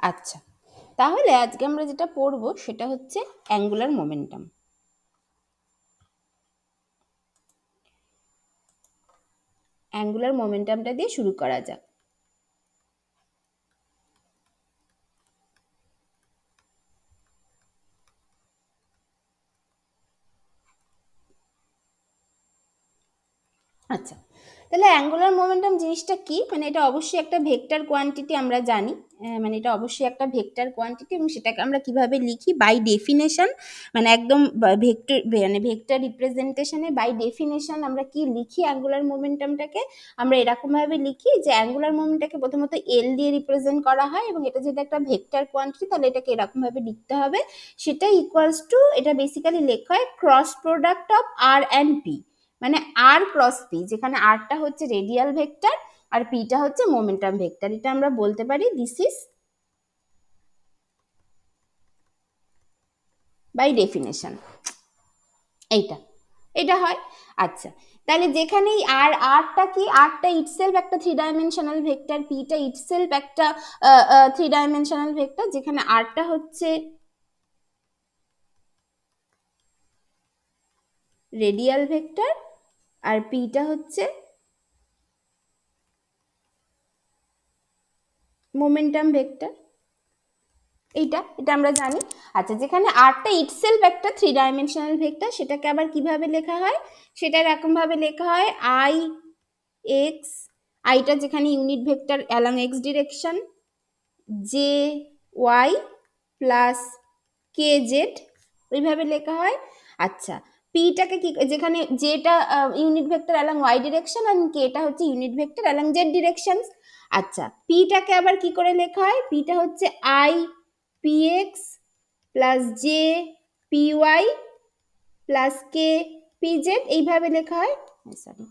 আচ্ছা, তাহলে আজকে আমরা যেটা পড়ব সেটা হচ্ছে অ্যাঙ্গুলার মোমেন্টাম। অ্যাঙ্গুলার মোমেন্টামটা দিয়ে শুরু করা যাক। আচ্ছা, তাহলে অ্যাঙ্গুলার মোমেন্টাম জিনিসটা কি? মানে এটা অবশ্যই একটা ভেক্টর কোয়ান্টিটি, আমরা জানি। মানে এটা অবশ্যই একটা ভেক্টর কোয়ান্টিটি, এবং সেটাকে আমরা কিভাবে লিখি বাই ডেফিনেশন, মানে একদম ভেক্টর, মানে ভেক্টর রিপ্রেজেন্টেশনে বাই ডেফিনেশন আমরা কি লিখি অ্যাঙ্গুলার মোমেন্টামটাকে? আমরা এরকমভাবে লিখি যে অ্যাঙ্গুলার মোমেন্টটাকে প্রথমত এল দিয়ে রিপ্রেজেন্ট করা হয়, এবং এটা যদি একটা ভেক্টর কোয়ান্টিটি তাহলে এটাকে এরকমভাবে লিখতে হবে, সেটা ইকুয়ালস টু, এটা বেসিক্যালি লেখা হয় cross product of R and P, মানে আর ক্রস পি, যেখানে আরটা হচ্ছে রেডিয়াল ভেক্টর আর পিটা হচ্ছে মোমেন্টাম ভেক্টর। এটা আমরা বলতে পারি দিস ইজ বাই ডেফিনেশন। এইটা এটা হয়। আচ্ছা, তাহলে যেখানেই আর, আরটা কি, আরটা ইটসেলফ একটা থ্রি ডাইমেনশনাল ভেক্টর, পিটা ইটসেলফ একটা থ্রি ডাইমেনশনাল ভেক্টর, যেখানে আরটা হচ্ছে রেডিয়াল ভেক্টর আর পিটা হচ্ছে মোমেন্টাম ভেক্টর। এটা আমরা জানি। আচ্ছা, যেখানে আরটা ইটসেলফ একটা থ্রি ডাইমেনশনাল ভেক্টর, সেটাকে আবার কিভাবে লেখা হয়? সেটা এরকম ভাবে লেখা হয় আই এক্স, আইটা যেখানে unit vector along X direction, J Y plus K Z, ওইভাবে লেখা হয়। আচ্ছা, পিটাকে কি, যেখানে যেটা unit vector along Y direction আর কেটা হচ্ছে unit vector along Z direction. আচ্ছা, পিটাকে আবার কি করে লেখা হয়? পিটা হচ্ছে I P X plus J P Y plus K P Z, এইভাবে লেখা হয়। সরি,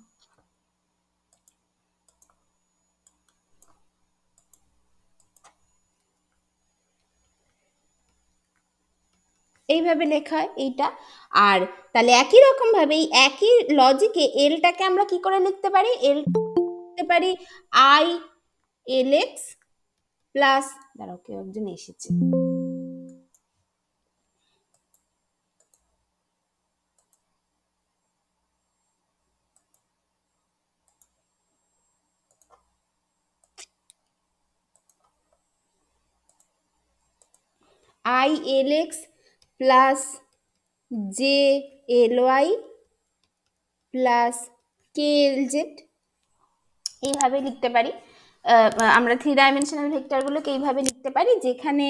এইভাবে লেখা হয় এইটা। আর তাহলে একই রকম ভাবে এই একই লজিকে এলটাকে আমরা কি করে লিখতে পারি? এল লিখতে পারি আই এল এক্স প্লাস, দাঁড়াও কেউ একজন এসেছে, I L X plus J L Y plus K L Z, এইভাবে লিখতে পারি। আমরা থ্রি ডাইমেনশনাল ভেক্টরগুলোকে এইভাবে লিখতে পারি, যেখানে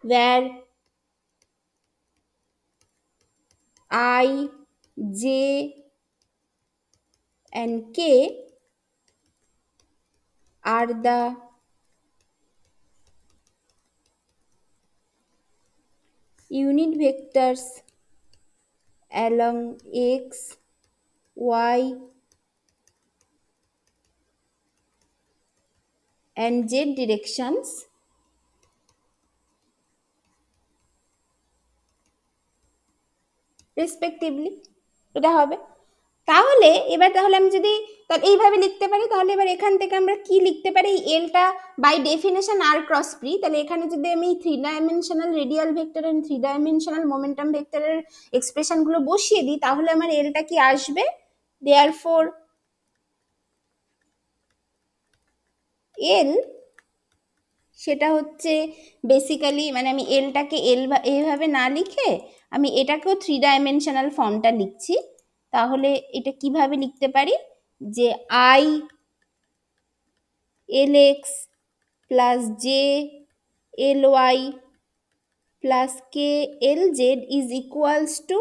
where I, J and K are the unit vectors along x, y and z directions respectively. এটা হবে। তাহলে এবার, তাহলে আমি যদি তাহলে এইভাবে লিখতে পারি, তাহলে এবার এখান থেকে আমরা কি লিখতে পারি? এলটা by definition R cross P, তাহলে এখানে যদি আমি three dimensional radial vector and three dimensional momentum ভেক্টরের এক্সপ্রেশনগুলো বসিয়ে দিই, তাহলে আমার এলটা কি আসবে? দেয়ারফর এল, সেটা হচ্ছে বেসিক্যালি, মানে আমি এলটাকে এল এইভাবে না লিখে আমি এটাকেও থ্রি ডাইমেনশনাল ফর্মটা লিখছি। তাহলে এটা কিভাবে লিখতে পারি? যে I L X plus J L Y plus K L Z is equals to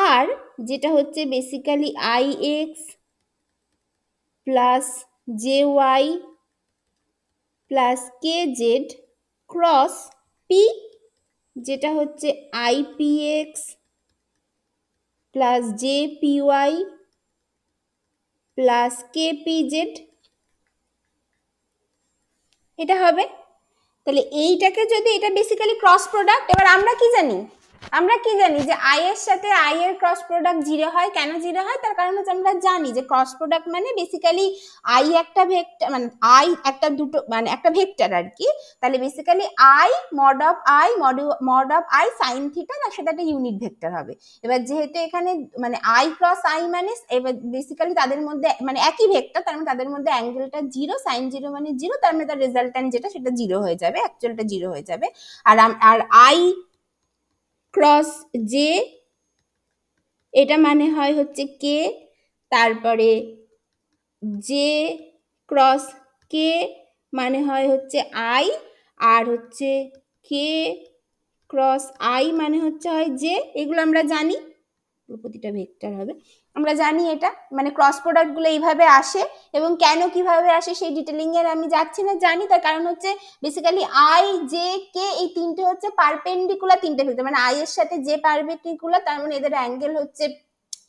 R, যেটা হচ্ছে basically I X plus J Y plus K Z cross P, যেটা হচ্ছে I P X plus J P Y plus K P Z, এটা হবে। তাহলে এইটাকে যদি, এটা বেসিক্যালি ক্রস প্রোডাক্ট। এবার আমরা কি জানি? আমরা কি জানি যে আই এর সাথে আই এর ক্রস প্রোডাক্ট 0 হয়। কেন 0 হয়? তার কারণ হচ্ছে আমরা জানি যে ক্রস প্রোডাক্ট মানে বেসিক্যালি আই একটা ভেক্টর, মানে আই একটা দুটো মানে একটা ভেক্টর আর কি। তাহলে basically I mod of i sine theta, তার সাথে একটা ইউনিট ভেক্টর হবে। এবার যেহেতু এখানে মানে আই ক্রস আই মানে এবার বেসিক্যালি তাদের মধ্যে মানে একই ভেক্টর, তার মানে তাদের মধ্যে অ্যাঙ্গেলটা 0, সাইন 0 মানে 0, তার মানে তার রেজাল্ট্যান্ট যেটা সেটা 0 হয়ে যাবে, অ্যাকচুয়ালটা 0 হয়ে যাবে। আর আই ক্রস জে এটা মানে হয় হচ্ছে কে, তারপরে জে ক্রস কে মানে হয় হচ্ছে আই, আর হচ্ছে কে ক্রস আই মানে হচ্ছে হয় জে। এগুলো আমরা জানি, প্রতিটা ভেক্টর হবে, আমরা জানি এটা। মানে ক্রস প্রোডাক্ট গুলো এইভাবে আসে, এবং কেন কিভাবে আসে সেই ডিটেলিং এর আমি যাচ্ছি না, জানি। তার কারণ হচ্ছে বেসিক্যালি আই জে কে এই তিনটে হচ্ছে পারপেন্ডিকুলার তিনটে ভেক্টর, মানে আই এর সাথে যে পারপেন্ডিকুলার, তার মানে এদের অ্যাঙ্গেল হচ্ছে,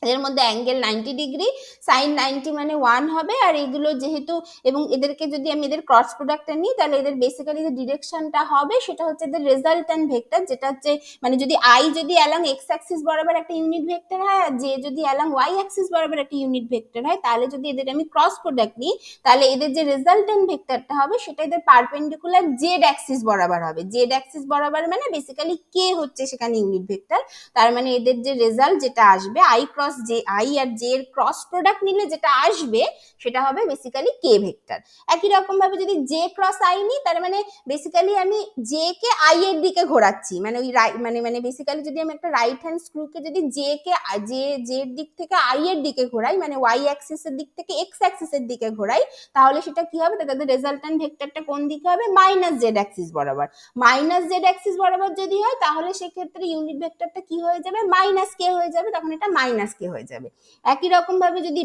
এদের মধ্যে অ্যাঙ্গেল 90 ডিগ্রি, সাইন 90 মানে 1 হবে। আর এগুলো যেহেতু, এবং এদেরকে যদি আমি এদের ক্রস প্রোডাক্টটা নিই, তাহলে এদের বেসিক্যালি যে ডিরেকশনটা হবে সেটা হচ্ছে এদের রেজাল্ট্যান্ট ভেক্টর, যেটা হচ্ছে মানে যদি আই যদি অ্যালং এক্স অ্যাক্সিস বরাবর একটা ইউনিট ভেক্টর হয়, আর জে যদি অ্যালং ওয়াই অ্যাক্সিস বরাবর একটা ইউনিট ভেক্টর হয়, তাহলে যদি এদের আমি ক্রস প্রোডাক্ট নিই, তাহলে এদের যে রেজাল্ট্যান্ট ভেক্টরটা হবে সেটা এদের পারপেন্ডিকুলার জেড অ্যাক্সিস বরাবর হবে। জেড অ্যাক্সিস বরাবর মানে বেসিক্যালি কে হচ্ছে সেখানে ইউনিট ভেক্টর, তার মানে এদের যে রেজাল্ট যেটা আসবে আই ক্রস জে, আই আর জে এর ক্রস প্রোডাক্ট নিলে যেটা আসবে সেটা হবে বেসিক্যালি কে ভেক্টর। একই রকম ভাবে যদি জে ক্রস আই নিই, তার মানে বেসিক্যালি আমি জে কে আই এর দিকে ঘোরাচ্ছি, মানে ওই মানে বেসিক্যালি যদি আমি একটা রাইট হ্যান্ড স্ক্রুকে যদি জে কে জে এর দিক থেকে আই এর দিকে ঘোরাই, মানে ওয়াই অ্যাক্সিসের দিক থেকে এক্স অ্যাক্সিসের দিকে ঘোরাই, তাহলে সেটা কি হবে? তাদের রেজাল্ট্যান্ট ভেক্টরটা কোন দিকে হবে? মাইনাস জেড অ্যাক্সিস বরাবর। মাইনাস জেড অ্যাক্সিস বরাবর যদি হয়, তাহলে সেক্ষেত্রে ইউনিট ভেক্টরটা কি হয়ে যাবে? মাইনাস কে হয়ে যাবে, তখন এটা মাইনাস কে হয়ে যাবে। একই রকম ভাবে যদি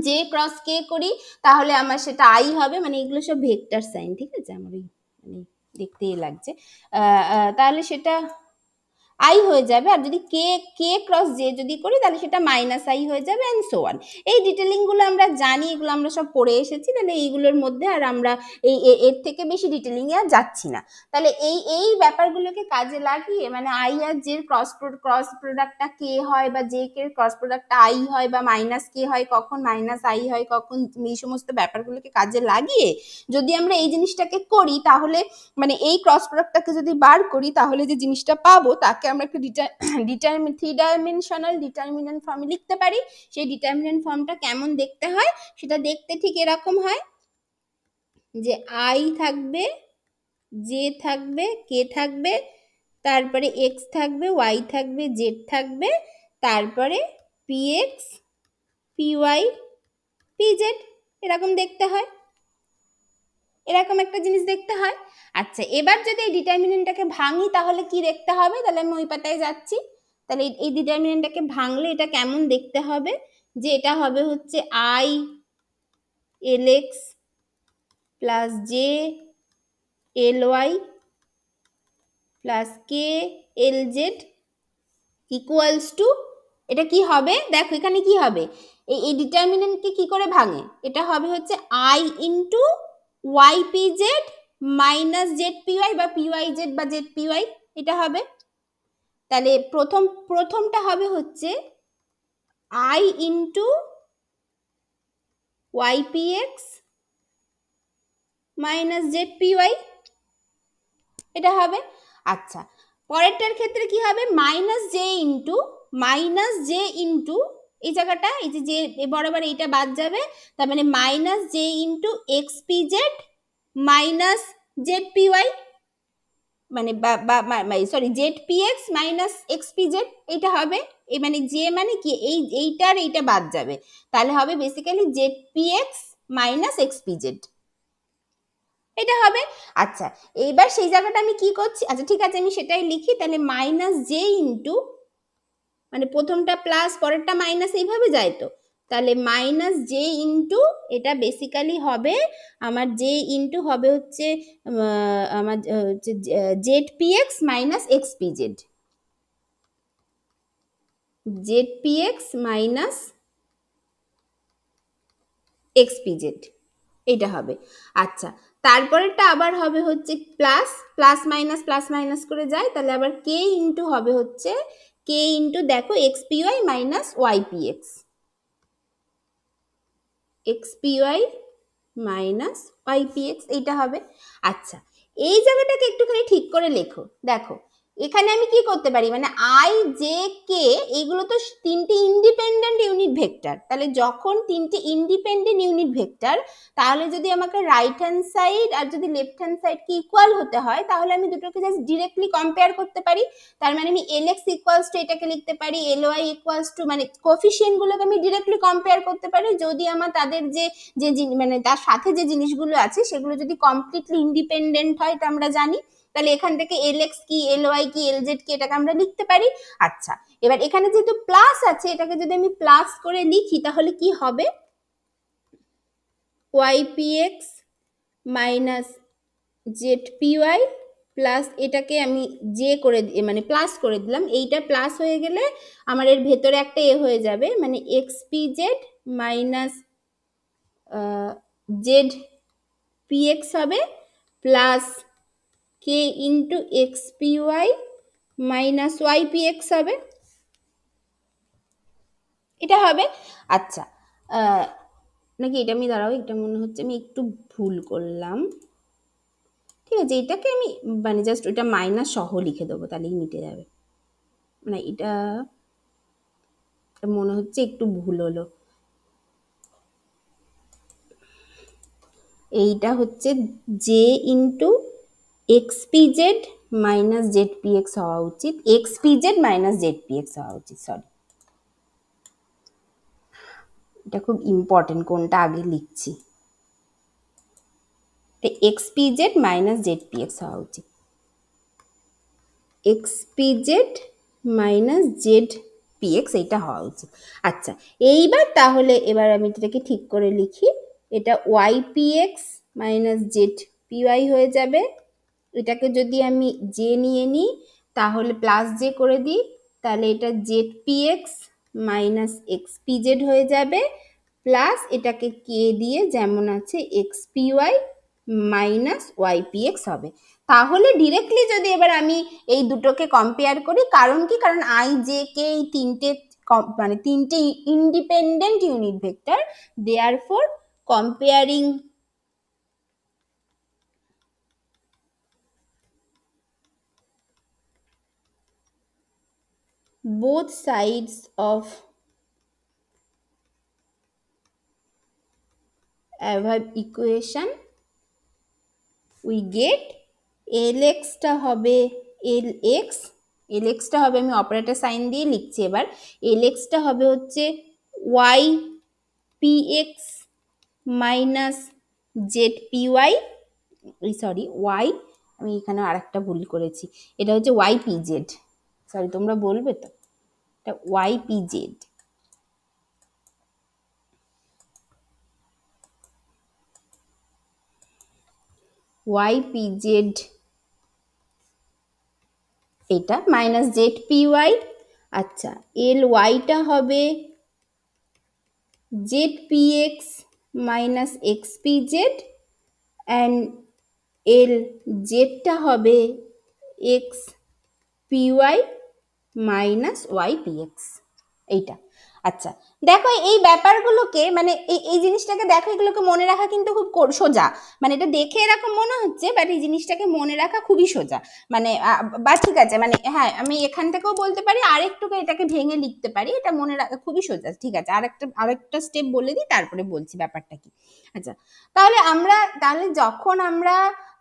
জে ক্রস কে করি, তাহলে আমার সেটা আই হবে। মানে এগুলো সব ভেক্টর সাইন, ঠিক আছে? আমার ওই মানে দেখতেই লাগছে। তাহলে সেটা আই হয়ে যাবে। আর যদি কে কে ক্রস জে যদি করি, তাহলে সেটা মাইনাস আই হয়ে যাবে, অ্যান্ড সো অন। এই ডিটেলিং গুলো আমরা জানি, এগুলো আমরা সব পড়ে এসেছি, তাহলে এইগুলোর মধ্যে আর আমরা এই এর থেকে বেশি ডিটেলিং এ আর যাচ্ছি না। তাহলে এই এই ব্যাপারগুলোকে কাজে লাগিয়ে, মানে আই আর জে ক্রস প্রোডাক্টটা কে হয়, বা জে কে ক্রস প্রোডাক্টটা আই হয়, বা মাইনাস কে হয় কখন, মাইনাস আই হয় কখন, এই সমস্ত ব্যাপারগুলোকে কাজে লাগিয়ে যদি আমরা এই জিনিসটাকে করি, তাহলে মানে এই ক্রস প্রোডাক্টটাকে যদি বার করি, তাহলে যে জিনিসটা পাবো তাকে আমরা একটা থ্রি ডাইমেনশনাল ডিটারমিনেন্ট ফর্মে লিখতে পারি। সেই ডিটারমিনেন্ট ফর্মটা কেমন দেখতে হয়? সেটা দেখতে ঠিক এরকম হয় যে আই থাকবে, জে থাকবে, কে থাকবে, তারপরে এক্স থাকবে, ওয়াই থাকবে, জেড থাকবে, তারপরে P X, P Y, P Z, এরকম দেখতে হয়। এরকম একটা জিনিস দেখতে হয়। আচ্ছা, এবার যদি এই ডিটারমিনেন্টটাকে ভাঙি, তাহলে কি দেখতে হবে? তাহলে আমি ওই পাতায় যাচ্ছি। তাহলে এই ডিটারমিনেন্টটাকে ভাঙলে এটা কেমন দেখতে হবে? যে এটা হবে হচ্ছে I L X plus J L Y plus K L Z equals to, এটা কি হবে? দেখো এখানে কি হবে, এই ডিটারমিনেন্টকে কি করে ভাঙে? এটা হবে হচ্ছে I into Y P Z minus Z P Y, বা পি ওয়াই জেড বা জেড পি ওয়াই, এটা হবে। তাহলে প্রথমটা হবে হচ্ছে I into Y P x minus Z P Y, এটা হবে। আচ্ছা, পরেরটার ক্ষেত্রে কি হবে? মাইনাস জে ইন্টু এই জায়গাটা, এই যে বরাবর এইটা বাদ যাবে, তার মানে minus J into X P Z minus Z P Y, মানে sorry Z P x minus x P Z, এটা হবে। এই মানে জে মানে কি, এইটার এইটা বাদ যাবে, তাহলে হবে basically Z P x minus x P Z, এটা হবে। আচ্ছা, এইবার সেই জায়গাটা আমি কি করছি? আচ্ছা ঠিক আছে, আমি সেটাই লিখি। তাহলে মাইনাস জে ইন্টু, মানে প্রথমটা প্লাস পরেরটা মাইনাস, এইভাবে যায় তো। তাহলে মাইনাস জে ইন্টু, এটা বেসিক্যালি হবে আমার জে ইন্টু হবে হচ্ছে আমার Z P x minus x P Z, Z P x minus x P Z, এটা হবে। আচ্ছা, তারপরেরটা আবার হবে হচ্ছে প্লাস প্লাস মাইনাস করে যায়, তাহলে আবার কে ইন্টু হবে হচ্ছে কে ইন্টু দেখো X P Y minus Y P X, X P Y minus Y P X এইটা হবে। আচ্ছা, এই জায়গাটাকে একটুখানি ঠিক করে লেখো। দেখো এখানে আমি কি করতে পারি, মানে আই জে কে এইগুলো তো তিনটি ইন্ডিপেন্ডেন্ট ইউনিট ভেক্টর, তাহলে যখন তিনটি ইন্ডিপেন্ডেন্ট ইউনিট ভেক্টর, তাহলে যদি আমাকে রাইট হ্যান্ড সাইড আর যদি লেফট হ্যান্ড সাইড কি ইকুয়াল হতে হয়, তাহলে আমি দুটোকে জাস্ট ডিরেক্টলি কম্পেয়ার করতে পারি। তার মানে আমি এল এক্স ইকুয়ালস টু এটাকে লিখতে পারি, এল ওয়াই ইকুয়ালস টু, মানে কোফিশিয়েন্ট গুলোকে আমি ডিরেক্টলি কম্পেয়ার করতে পারি যদি আমার তাদের যে যে মানে তার সাথে যে জিনিসগুলো আছে সেগুলো যদি কমপ্লিটলি ইন্ডিপেন্ডেন্ট হয়, এটা আমরা জানি। তাহলে এখান থেকে এল এক্স কি, এল ওয়াই কি, এল জেড কি, এটাকে আমরা লিখতে পারি। আচ্ছা, এবার এখানে যেহেতু প্লাস আছে, এটাকে যদি আমি প্লাস করে লিখি তাহলে কি হবে, Y P x minus Z P Y plus এটাকে আমি জে করে মানে প্লাস করে দিলাম, এইটা প্লাস হয়ে গেলে আমার এর ভেতরে একটা এ হয়ে যাবে, মানে X P Z minus Z P X হবে plus K into X P Y minus Y P X হবে, এটা হবে। আচ্ছা, নাকি এটা আমি দাঁড়াও, এটা মনে হচ্ছে আমি একটু ভুল করলাম। ঠিক আছে, এটাকে আমি মানে জাস্ট ওইটা মাইনাস সহ লিখে দেবো, তাহলেই মিটে যাবে। মানে এটা মনে হচ্ছে একটু ভুল হলো। এইটা হচ্ছে J into X P Z minus Z P x হওয়া উচিত, x P Z minus Z P x হওয়া উচিত, সরি। এটা খুব ইম্পর্টেন্ট, কোনটা আগে লিখছি। X P Z minus Z P x হওয়া উচিত, x P Z minus Z P X এইটা হওয়া উচিত। আচ্ছা, এইবার তাহলে এবার আমি এটাকে ঠিক করে লিখি, এটা Y P x minus Z P Y হয়ে যাবে। এটাকে যদি আমি জে নিয়ে নিই তাহলে প্লাস জে করে দিই, তাহলে এটা Z P x minus x P Z হয়ে যাবে প্লাস এটাকে কে দিয়ে যেমন আছে X P Y minus Y P X হবে। তাহলে ডিরেক্টলি যদি এবার আমি এই দুটোকে কম্পেয়ার করি, কারণ কি, কারণ আই জে কে এই তিনটে মানে তিনটে independent unit vector, therefore comparing both sides of above equation we get lx টা হবে lx, lx টা হবে, আমি অপারেটর সাইন দিয়ে লিখছি এবার, lx টা হবে হচ্ছে y px minus Z P Y, sorry y, আমি এখানে আরেকটা ভুল করেছি, এটা হচ্ছে y পি জেড, সরি তোমরা বলবে তো, এটা y P Z. Y P Z এটা মাইনাস জেড পি ওয়াই। আচ্ছা, এল ওয়াইটা হবে Z P x minus x P Z and L জেডটা হবে X P Y minus Y P X এইটা। আচ্ছা, দেখো এই ব্যাপারগুলোকে মানে এই জিনিসটাকে দেখো, এগুলোকে মনে রাখা কিন্তু খুব সোজা, মানে এটা দেখে এরকম মনে হচ্ছে বাট এই জিনিসটাকে মনে রাখা খুবই সোজা, মানে বা ঠিক আছে, মানে হ্যাঁ আমি এখান থেকেও বলতে পারি, আরেকটু এটাকে ভেঙে লিখতে পারি, এটা মনে রাখা খুবই সোজা। ঠিক আছে, আরেকটা স্টেপ বলে দিই তারপরে বলছি ব্যাপারটা কি। আচ্ছা, তাহলে যখন আমরা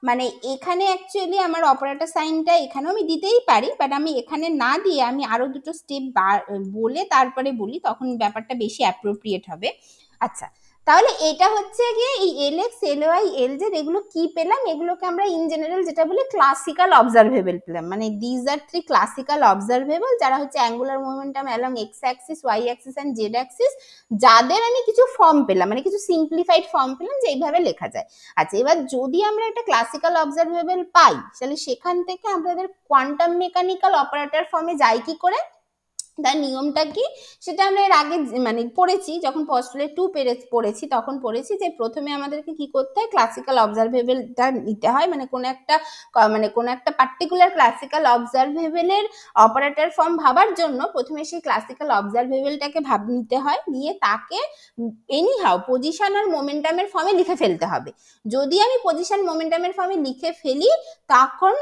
মানে এখানে অ্যাকচুয়ালি আমার অপারেটর সাইনটা এখানেও আমি দিতেই পারি, বাট আমি এখানে না দিয়ে আমি আরো দুটো স্টেপ বলে তারপরে বলি, তখন ব্যাপারটা বেশি অ্যাপ্রোপ্রিয়েট হবে। আচ্ছা, তাহলে এটা হচ্ছে গিয়ে এই L x, L Y, L Z, এগুলো কি পেলাম, এগুলোকে আমরা ইন জেনারেল যেটা বলি ক্লাসিক্যাল অবজারভেবল পেলাম, মানে these are three classical observable, যারা হচ্ছে angular momentum along X axis, Y axis and Z axis, যাদের আমি কিছু ফর্ম পেলাম, মানে কিছু সিম্পলিফাইড ফর্ম পেলাম যে এইভাবে লেখা যায়। আচ্ছা, এবার যদি আমরা একটা ক্লাসিক্যাল অবজারভেবল পাই, তাহলে সেখান থেকে আমাদের কোয়ান্টাম মেকানিক্যাল অপারেটর ফর্মে যাই কি করে, তার নিয়মটা কি সেটা আমরা এর আগে মানে পড়েছি, যখন পস্টুলেট 2 পড়েছি তখন পড়েছি যে প্রথমে আমাদেরকে কি করতে হয়, ক্লাসিক্যাল অবজারভেবলটা নিতে হয়, মানে কোনো একটা পার্টিকুলার ক্লাসিক্যাল অবজারভেবলের অপারেটর ফর্ম ভাবার জন্য প্রথমে সেই ক্লাসিক্যাল অবজারভেবলটাকে নিতে হয়, নিয়ে তাকে এনিহাউ পজিশন আর মোমেন্টামের ফর্মে লিখে ফেলতে হবে। যদি আমি পজিশন মোমেন্টামের ফর্মে লিখে ফেলি তখন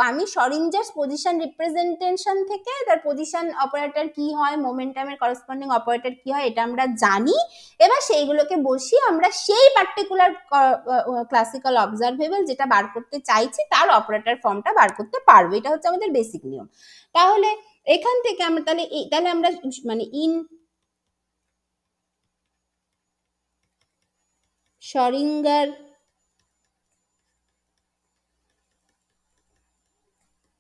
আমি শরিঞ্জারস পজিশন রিপ্রেজেন্টেশন থেকে তার পজিশন অপারেটর কি হয়, মোমেন্টামের করসপন্ডিং অপারেটর কি হয় এটা আমরা জানি। এবার সেইগুলোকে বসিয়ে আমরা সেই পার্টিকুলার ক্লাসিক্যাল অবজারভেবল যেটা বার করতে চাইছি তার অপারেটর ফর্মটা বার করতে পারবো। এটা হচ্ছে আমাদের বেসিক নিয়ম। তাহলে এখান থেকে আমরা তাহলে আমরা মানে ইন শরিঞ্জার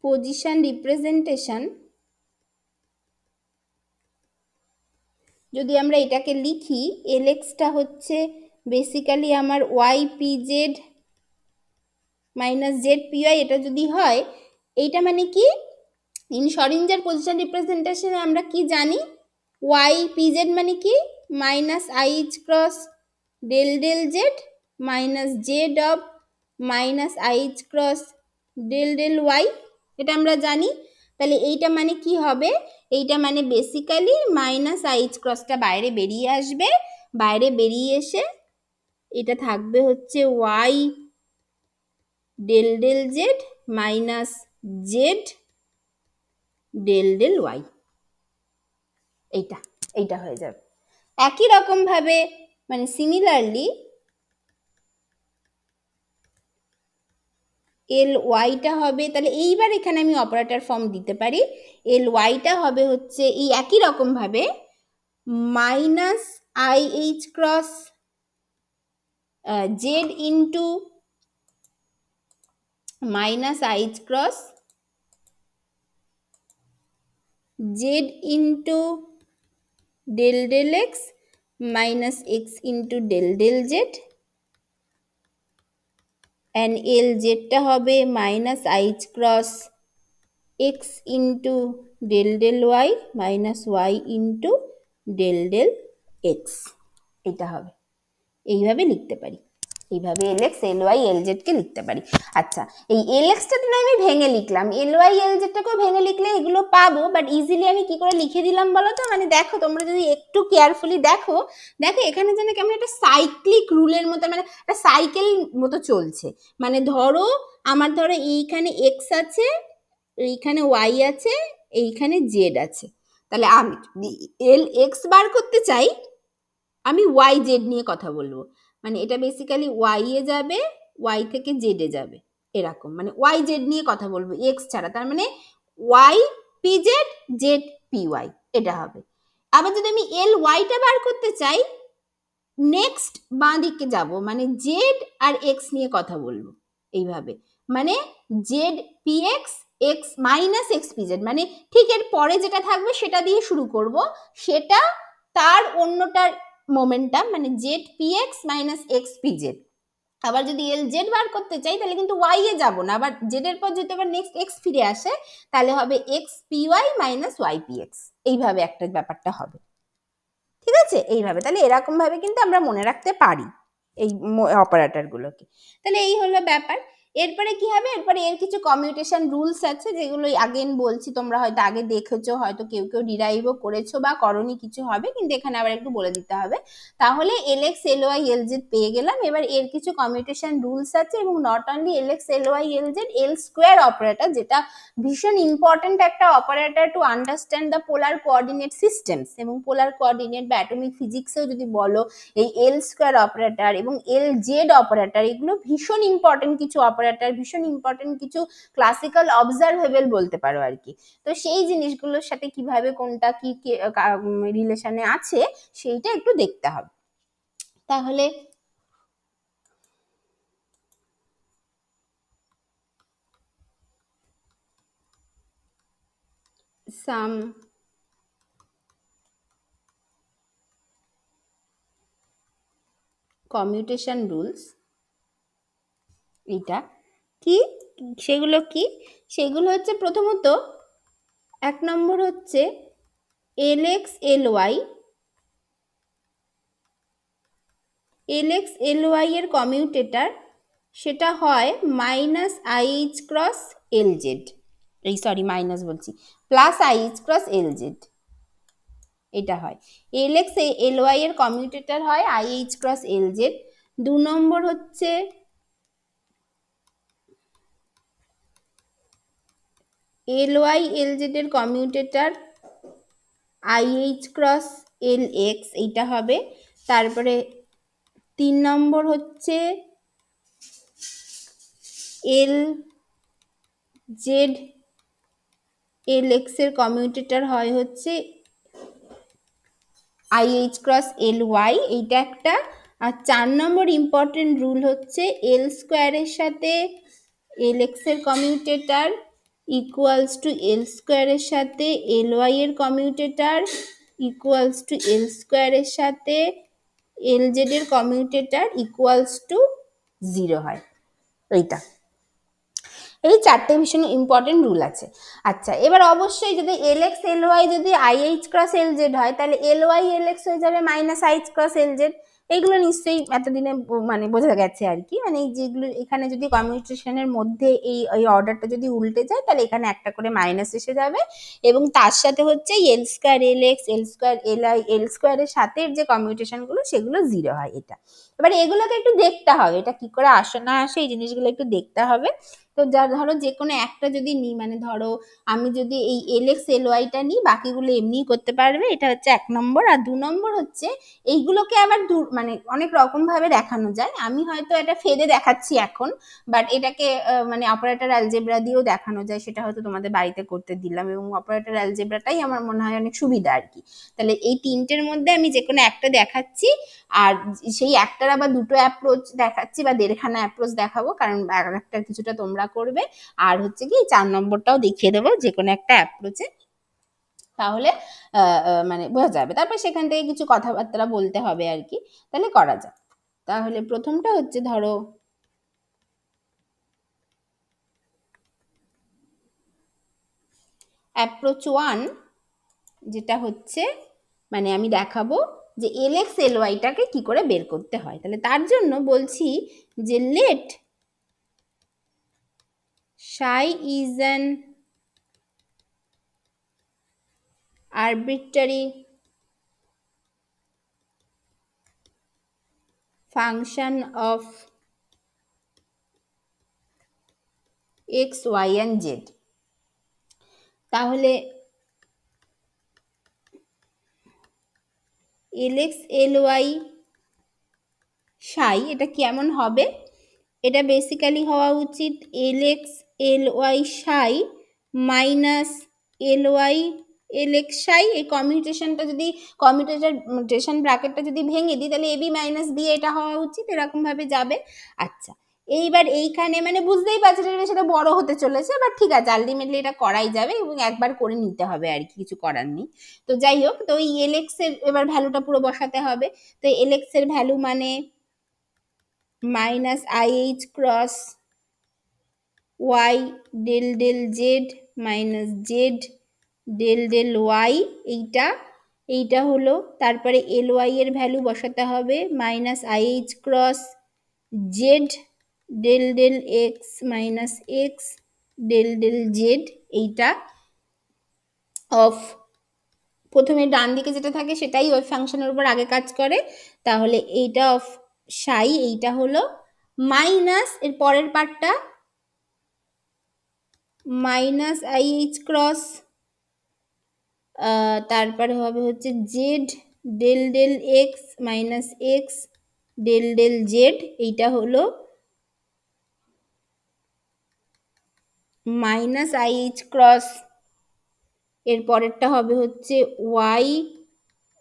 পজিশন রিপ্রেজেন্টেশন যদি আমরা এটাকে লিখি, এলএক্সটা হচ্ছে বেসিক্যালি আমার Y P Z minus Z P Y, এটা যদি হয় এইটা মানে কি, ইন শরিঞ্জার পজিশন রিপ্রেজেন্টেশনে আমরা কি জানি, ওয়াই পি জেড মানে কি minus I H cross del del Z minus Z of minus I H cross del del Y, এটা আমরা জানি। তাহলে এইটা মানে কি হবে, এইটা মানে বেসিক্যালি মাইনাস আই এইচ ক্রসটা বাইরে বেরিয়ে আসবে, বাইরে বেরিয়ে এসে এটা থাকবে হচ্ছে Y del del Z minus Z del del Y, এইটা হয়ে যাবে। একই রকম ভাবে মানে সিমিলারলি এল ওয়াইটা হবে, তাহলে এইবার এখানে আমি অপারেটর ফর্ম দিতে পারি, এল ওয়াইটা হবে হচ্ছে এই একই রকম ভাবে minus I H cross Z into minus I H cross Z into del del x minus x into del del Z, and L জেডটা হবে minus I H cross X into del del Y minus Y into del del X, এটা হবে। এইভাবে লিখতে পারি, এইভাবে L X L Y L জেডকে লিখতে পারি। আচ্ছা, এই এল এক্সটাতে আমি ভেঙে লিখলাম, এল ওয়াই এল জেডটাকেও ভেঙে লিখলে এগুলো পাবো, বাট ইজিলি আমি কি করে লিখে দিলাম বলো তো, মানে দেখো তোমরা যদি একটু কেয়ারফুলি দেখো এখানে যেন কেমন একটা সাইক্লিক রুলের মতো, মানে একটা সাইকেল মতো চলছে। মানে ধরো এইখানে এক্স আছে, এইখানে ওয়াই আছে, এইখানে জেড আছে, তাহলে আমি এল এক্স বার করতে চাই আমি ওয়াই জেড নিয়ে কথা বলবো, মানে এটা বেসিক্যালি ওয়াই এ যাবে, ওয়াই থেকে জেড এ যাবে, এরকম মানে ওয়াই জেড নিয়ে কথা বলবো এক্স ছাড়া, তার মানে Y P Z Z P Y, এটা হবে। আবার যদি আমি এল ওয়াইটা বার করতে চাই নেক্সট বাঁ দিকে যাব, মানে জেড আর এক্স নিয়ে কথা বলবো এইভাবে, মানে Z P X x minus x P Z, মানে ঠিক এর পরে যেটা থাকবে সেটা দিয়ে শুরু করব, সেটা তার অন্যটার মোমেন্টাম, মানে Z P x minus x P Z. আবার যদি এল জেড বার করতে চাই তাহলে কিন্তু ওয়াই এ যাব না, আবার জেড এর পর যদি আবার নেক্সট এক্স ফিরে আসে তাহলে হবে X P Y minus Y P X, এইভাবে একটা ব্যাপারটা হবে। ঠিক আছে, এইভাবে তাহলে এরকম ভাবে কিন্তু আমরা মনে রাখতে পারি এই অপারেটরগুলোকে। তাহলে এই হলো ব্যাপার। এরপরে কি হবে, এরপরে এর কিছু কমিউটেশন রুলস আছে যেগুলো আগেন বলছি, তোমরা হয়তো আগে দেখেছো, হয়তো কেউ কেউ ডিরাইভও করেছো বা করনি, কিছু হবে কিন্তু এখানে আবার একটু বলে দিতে হবে। তাহলে L x L Y L Z পেয়ে গেলাম, এবার এর কিছু কমিউটেশন রুলস আছে, এবং not only L x L Y L Z, L square operator যেটা ভীষণ ইম্পর্টেন্ট একটা operator to understand the polar coordinate systems, এবং পোলার কোঅর্ডিনেট বা অ্যাটমিক ফিজিক্সেও যদি বলো এই এল স্কোয়ার অপারেটর এবং এল জেড অপারেটর এগুলো ভীষণ ইম্পর্টেন্ট কিছু অপারেটর, ভীষণ ইম্পর্টেন্ট কিছু ক্লাসিক্যাল অবজারভেবল বলতে পারো আর কি। তো সেই জিনিসগুলোর সাথে কিভাবে কোনটা কি রিলেশনে আছে সেইটা একটু দেখতে হবে। তাহলে সাম কমিউটেশন রুলস, এটা কি সেগুলো কি, সেগুলো হচ্ছে প্রথমত এক নম্বর হচ্ছে LXLY এর কমিউটেটর সেটা হয় মাইনাস IH ক্রস LZ, এই সরি মাইনাস বলছি, প্লাস IH ক্রস LZ, এটা হয় LXLY এর কমিউটেটর হয় IH ক্রস LZ। 2 নম্বর হচ্ছে LY LZ এর কমিউটেটর IH ক্রস LX, এইটা হবে। তারপরে 3 নম্বর হচ্ছে LZ LX এর কমিউটেটর হয় হচ্ছে IH ক্রস LY, এইটা একটা। আর 4 নম্বর ইম্পর্টেন্ট রুল হচ্ছে L স্কোয়ারের সাথে LX এর কমিউটেটর ইকুয়ালস টু L স্কোয়ারের সাথে LY এর কমিউটেটর ইকুয়ালস টু L স্কোয়ারের সাথে LZ এর কমিউটেটর ইকুয়ালস টু 0 হয়। এইটা, এই 4টে ভীষণ ইম্পর্টেন্ট রুল আছে। আচ্ছা, এবার অবশ্যই যদি LXLY যদি IH ক্রস LZ হয় তাহলে LY LX হয়ে যাবে মাইনাস IH ক্রস LZ। এইগুলো নিশ্চয়ই এতদিনে মানে বোঝা গেছে আর কি, মানে এই যেগুলো এখানে যদি কমিউটেশনের মধ্যে এই অর্ডারটা যদি উল্টে যায় তাহলে এখানে একটা করে মাইনাস এসে যাবে, এবং তার সাথে হচ্ছে L square LX L square LI L স্কোয়ারের সাথে যে কমিউটেশনগুলো সেগুলো 0 হয়। এটা এবার এগুলোকে একটু দেখতে হবে, এটা কি করে আসে না আসে এই জিনিসগুলো একটু দেখতে হবে। তো যা ধরো যে কোনো একটা যদি নিই, মানে ধরো আমি যদি এই LXLYটা নিই, বাকিগুলো এমনিই করতে পারবে, এটা হচ্ছে 1 নম্বর। আর 2 নম্বর হচ্ছে এইগুলোকে আবার মানে অনেক রকম ভাবে দেখানো যায়। আমি হয়তো এটা ফেদে দেখাচ্ছি এখন, বাট এটাকে মানে অপারেটর অ্যালজেব্রা দিয়েও দেখানো যায়, সেটা হয়তো তোমাদের বাড়িতে করতে দিলাম, এবং অপারেটর অ্যালজেব্রাটাই আমার মনে হয় অনেক সুবিধা আর কি। তাহলে এই 3টের মধ্যে আমি যে কোনো একটা দেখাচ্ছি, আর সেই একটার আবার 2টো অ্যাপ্রোচ দেখাচ্ছি বা 1.5খানা অ্যাপ্রোচ দেখাবো, কারণ একটা কিছুটা তোমরা করবে, আর হচ্ছে কি 4 নম্বরটাও দেখিয়ে দেবো যে কোনো একটা অ্যাপ্রোচে, তাহলে মানে বোঝা যাবে। তারপর সেখান থেকে কিছু কথাবার্তা বলতে হবে আর কি, তাহলে করা যায়। তাহলে প্রথমটা হচ্ছে ধরো অ্যাপ্রোচ 1, যেটা হচ্ছে মানে আমি দেখাবো যে LXLYটাকে কি করে বের করতে হয়। তাহলে তার জন্য বলছি যে late psi is an arbitrary function of x, y and z। তাহলে LXLY psi এটা কেমন হবে, এটা বেসিক্যালি হওয়া উচিত LXLY psi minus LY LX psi। এই কমিউটেশনটা যদি কমিউটেশন ব্র্যাকেটটা যদি ভেঙে দিই তাহলে AB মাইনাস B এটা হওয়া উচিত, এরকম ভাবে যাবে। আচ্ছা, এইবার এইখানে মানে বুঝতেই পারছি সেটা বড় হতে চলেছে, বাট ঠিক আছে আলটিমেটলি এটা করাই যাবে এবং একবার করে নিতে হবে আর কি, কিছু করার নেই। তো যাই হোক, তো এই LX এর এবার ভ্যালুটা পুরো বসাতে হবে। তো LX এর ভ্যালু মানে minus IH cross Y del del Z minus Z del del Y, এইটা হলো। তারপরে LY এর ভ্যালু বসাতে হবে minus IH cross Z del del X minus X del del Z, এইটা অফ প্রথমে ডান দিকে যেটা থাকে সেটাই ওই ফাংশনের উপর আগে কাজ করে। তাহলে এইটা অফ সাই, এইটা হলো মাইনাস এর পরের পার্টটা মাইনাস IH ক্রস, তারপরে হবে হচ্ছে Z del del x minus X del del Z, এইটা হলো মাইনাস IH ক্রস, এর পরেরটা হবে হচ্ছে Y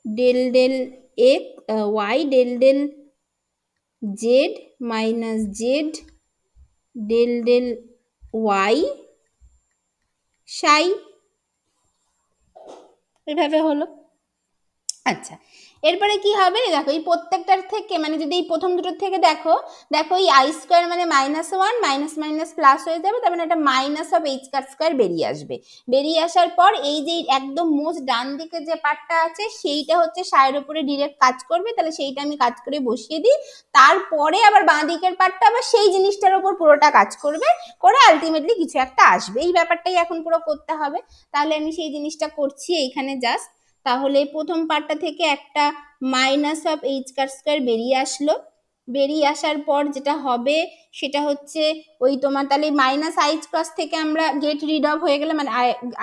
del del X Y del del Z minus Z del del Y psi, এভাবে হলো। আচ্ছা, এরপরে কি হবে দেখো এই প্রত্যেকটার থেকে মানে যদি এই প্রথম দুটোর থেকে দেখো এই আই স্কোয়ার মানে -1 মাইনাস মাইনাস প্লাস হয়ে যাবে, তার মানে একটা মাইনাস অফ এইচ কার স্কোয়ার বেরিয়ে আসবে। বেরিয়ে আসার পর এই যে একদম মোস্ট ডান দিকে যে পার্টটা আছে সেইটা হচ্ছে সায়ের উপরে ডিরেক্ট কাজ করবে, তাহলে সেইটা আমি কাজ করে বসিয়ে দিই। তারপরে আবার বাঁ দিকের পার্টটা আবার সেই জিনিসটার উপর পুরোটা কাজ করবে, করে আলটিমেটলি কিছু একটা আসবে। এই ব্যাপারটাই এখন পুরো করতে হবে। তাহলে আমি সেই জিনিসটা করছি এইখানে জাস্ট। তাহলে প্রথম পার্টটা থেকে একটা মাইনাস অফ এইচ কার স্কোয়ার বেরিয়ে আসলো। বেরিয়ে আসার পর যেটা হবে সেটা হচ্ছে ওই তোমার তাহলে মাইনাস আইচ ক্রস থেকে আমরা গেট রিড অফ হয়ে গেলে মানে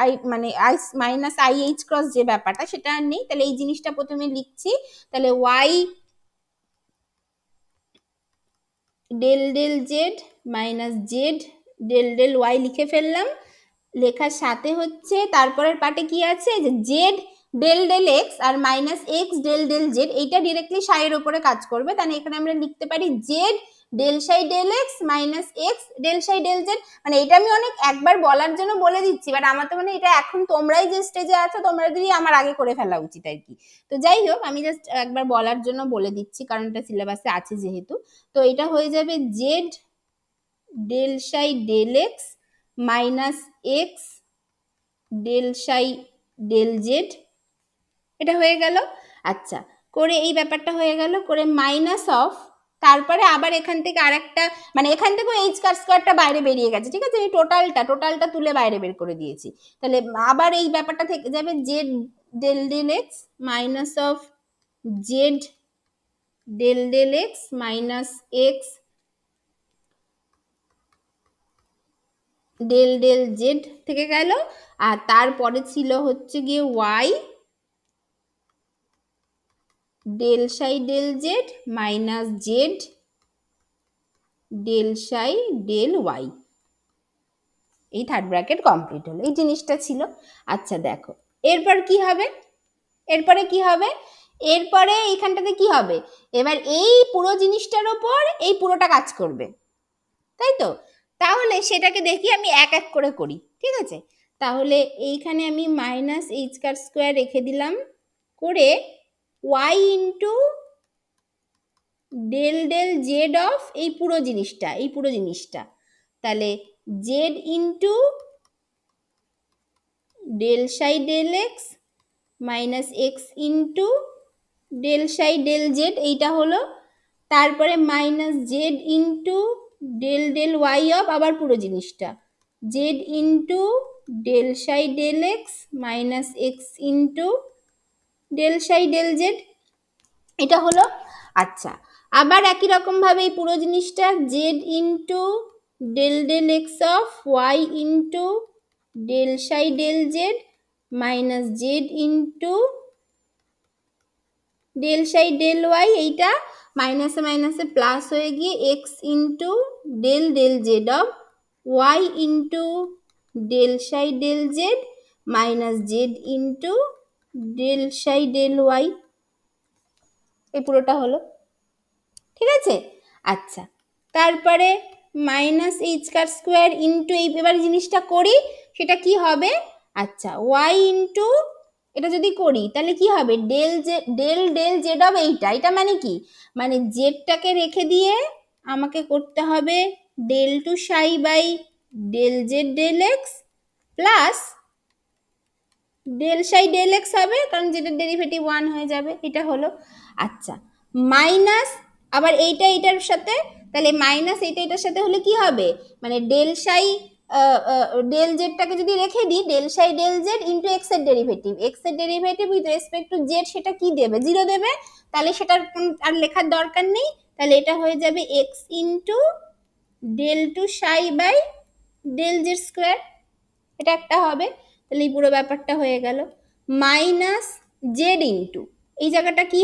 আই মানে I minus I H cross যে ব্যাপারটা সেটা আর নেই। তাহলে এই জিনিসটা প্রথমে লিখছি, তাহলে Y del del Z minus Z del del Y লিখে ফেললাম। লেখার সাথে হচ্ছে তারপরের পার্টে কি আছে যে জেড ডেল ডেল এক্স আর minus X del del Z, এইটা ডিরেক্টলি সাইয়ের উপরে কাজ করবে। তাহলে এখানে আমরা লিখতে পারি Z del psi del x minus X del psi del Z. মানে এটা আমি অনেক একবার বলার জন্য বলে দিচ্ছি, বাট আমার তো মানে এটা এখন তোমরাই যে স্টেজে আছো তোমরা যদি আমার আগে করে ফেলা উচিত আর কি। তো যাই হোক আমি জাস্ট একবার বলার জন্য বলে দিচ্ছি, কারণ এটা সিলেবাসে আছে যেহেতু। তো এটা হয়ে যাবে Z del psi del x minus X del psi del Z, এটা হয়ে গেল। আচ্ছা করে এই ব্যাপারটা হয়ে গেল, করে মাইনাস অফ তারপরে আবার এখান থেকে আরেকটা মানে এখান থেকে এইচ কার স্কোয়ারটা বাইরে বেরিয়ে গেছে, ঠিক আছে, এই টোটালটা তুলে বাইরে বের করে দিয়েছি। তাহলে আবার এই ব্যাপারটা থেকে যাবে Z del del x minus of Z del del x minus X del del Z থেকে গেল। আর তারপরে ছিল হচ্ছে গিয়ে Y del psi del Z minus Z del psi del Y. এই থার্ড ব্র্যাকেট কমপ্লিট হলো, এই জিনিসটা ছিল। আচ্ছা দেখো এরপর কি হবে, এরপরে কি হবে, এরপরে এইখানটাতে কি হবে, এবার এই পুরো জিনিসটার ওপর এই পুরোটা কাজ করবে, তাই তো। তাহলে সেটাকে দেখি আমি এক এক করে করি, ঠিক আছে। তাহলে এইখানে আমি মাইনাস এইচ কার স্কোয়ার রেখে দিলাম, করে Y into del del Z of এই পুরো জিনিসটা, তাহলে Z into del psi del x minus x into del psi del Z এইটা হলো। তারপরে minus Z into del del Y of আবার পুরো জিনিসটা, Z into del psi del x minus x into del psi del Z, এটা হলো। আচ্ছা আবার একই রকমভাবে এই পুরো জিনিসটা Z into del del X of Y into del psi del Z minus Z into del psi del Y, এইটা মাইনাসে মাইনাসে প্লাস হয়ে গিয়ে X into del del Z of Y into del psi del Z minus Z into del psi del Y, এই পুরোটা হলো, ঠিক আছে। আচ্ছা তারপরে মাইনাস এইচ কার স্কোয়ার ইন্টু এই এবার জিনিসটা করি সেটা কি হবে, আচ্ছা ওয়াই ইন্টু এটা যদি করি তাহলে কি হবে ডেল ডেল জেড অফ এইটা মানে কি, মানে জেডটাকে রেখে দিয়ে আমাকে করতে হবে del two psi by del Z del x plus del psi del X হবে, কারণ যেটার ডেরিভেটিভ 1 হয়ে যাবে, এটা হলো। আচ্ছা মাইনাস আবার এইটার সাথে, তাহলে মাইনাস এটার সাথে হলে কি হবে, মানে ডেল সাই ডেল জেডটাকে যদি রেখে দিই del psi del z into x এর derivative with respect to z সেটা কি দেবে 0 দেবে, তাহলে সেটার আর লেখার দরকার নেই। তাহলে এটা হয়ে যাবে X into del two psi by del Z square, এটা একটা হবে। তাহলে এই পুরো ব্যাপারটা হয়ে গেল মাইনাস জেড ইন্টু এই জায়গাটা কি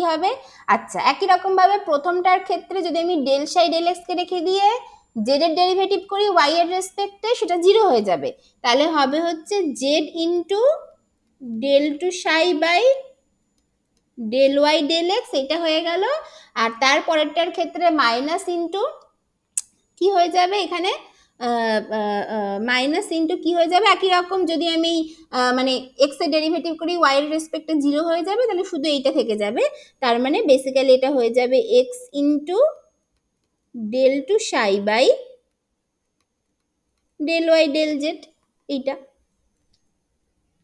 হবে, আচ্ছা একই রকম ভাবে প্রথমটার ক্ষেত্রে যদি আমি ডেল সাই ডেল এক্স কে রেখে দিয়ে জেড এর ডেরিভেটিভ করি ওয়াই এর রেসপেক্টে সেটা 0 হয়ে যাবে, তাহলে হবে হচ্ছে Z into del two psi by del Y del X, এটা হয়ে গেল। আর তারপরেরটার ক্ষেত্রে মাইনাস ইন্টু কি হয়ে যাবে এখানে মাইনাস ইন্টু কি হয়ে যাবে একই রকম, যদি আমি মানে এক্স এর ডেরিভেটিভ করি ওয়াই এর রেসপেক্টে 0 হয়ে যাবে, তাহলে শুধু এইটা থেকে যাবে। তার মানে বেসিক্যালি এটা হয়ে যাবে X into del two psi by del Y del Z,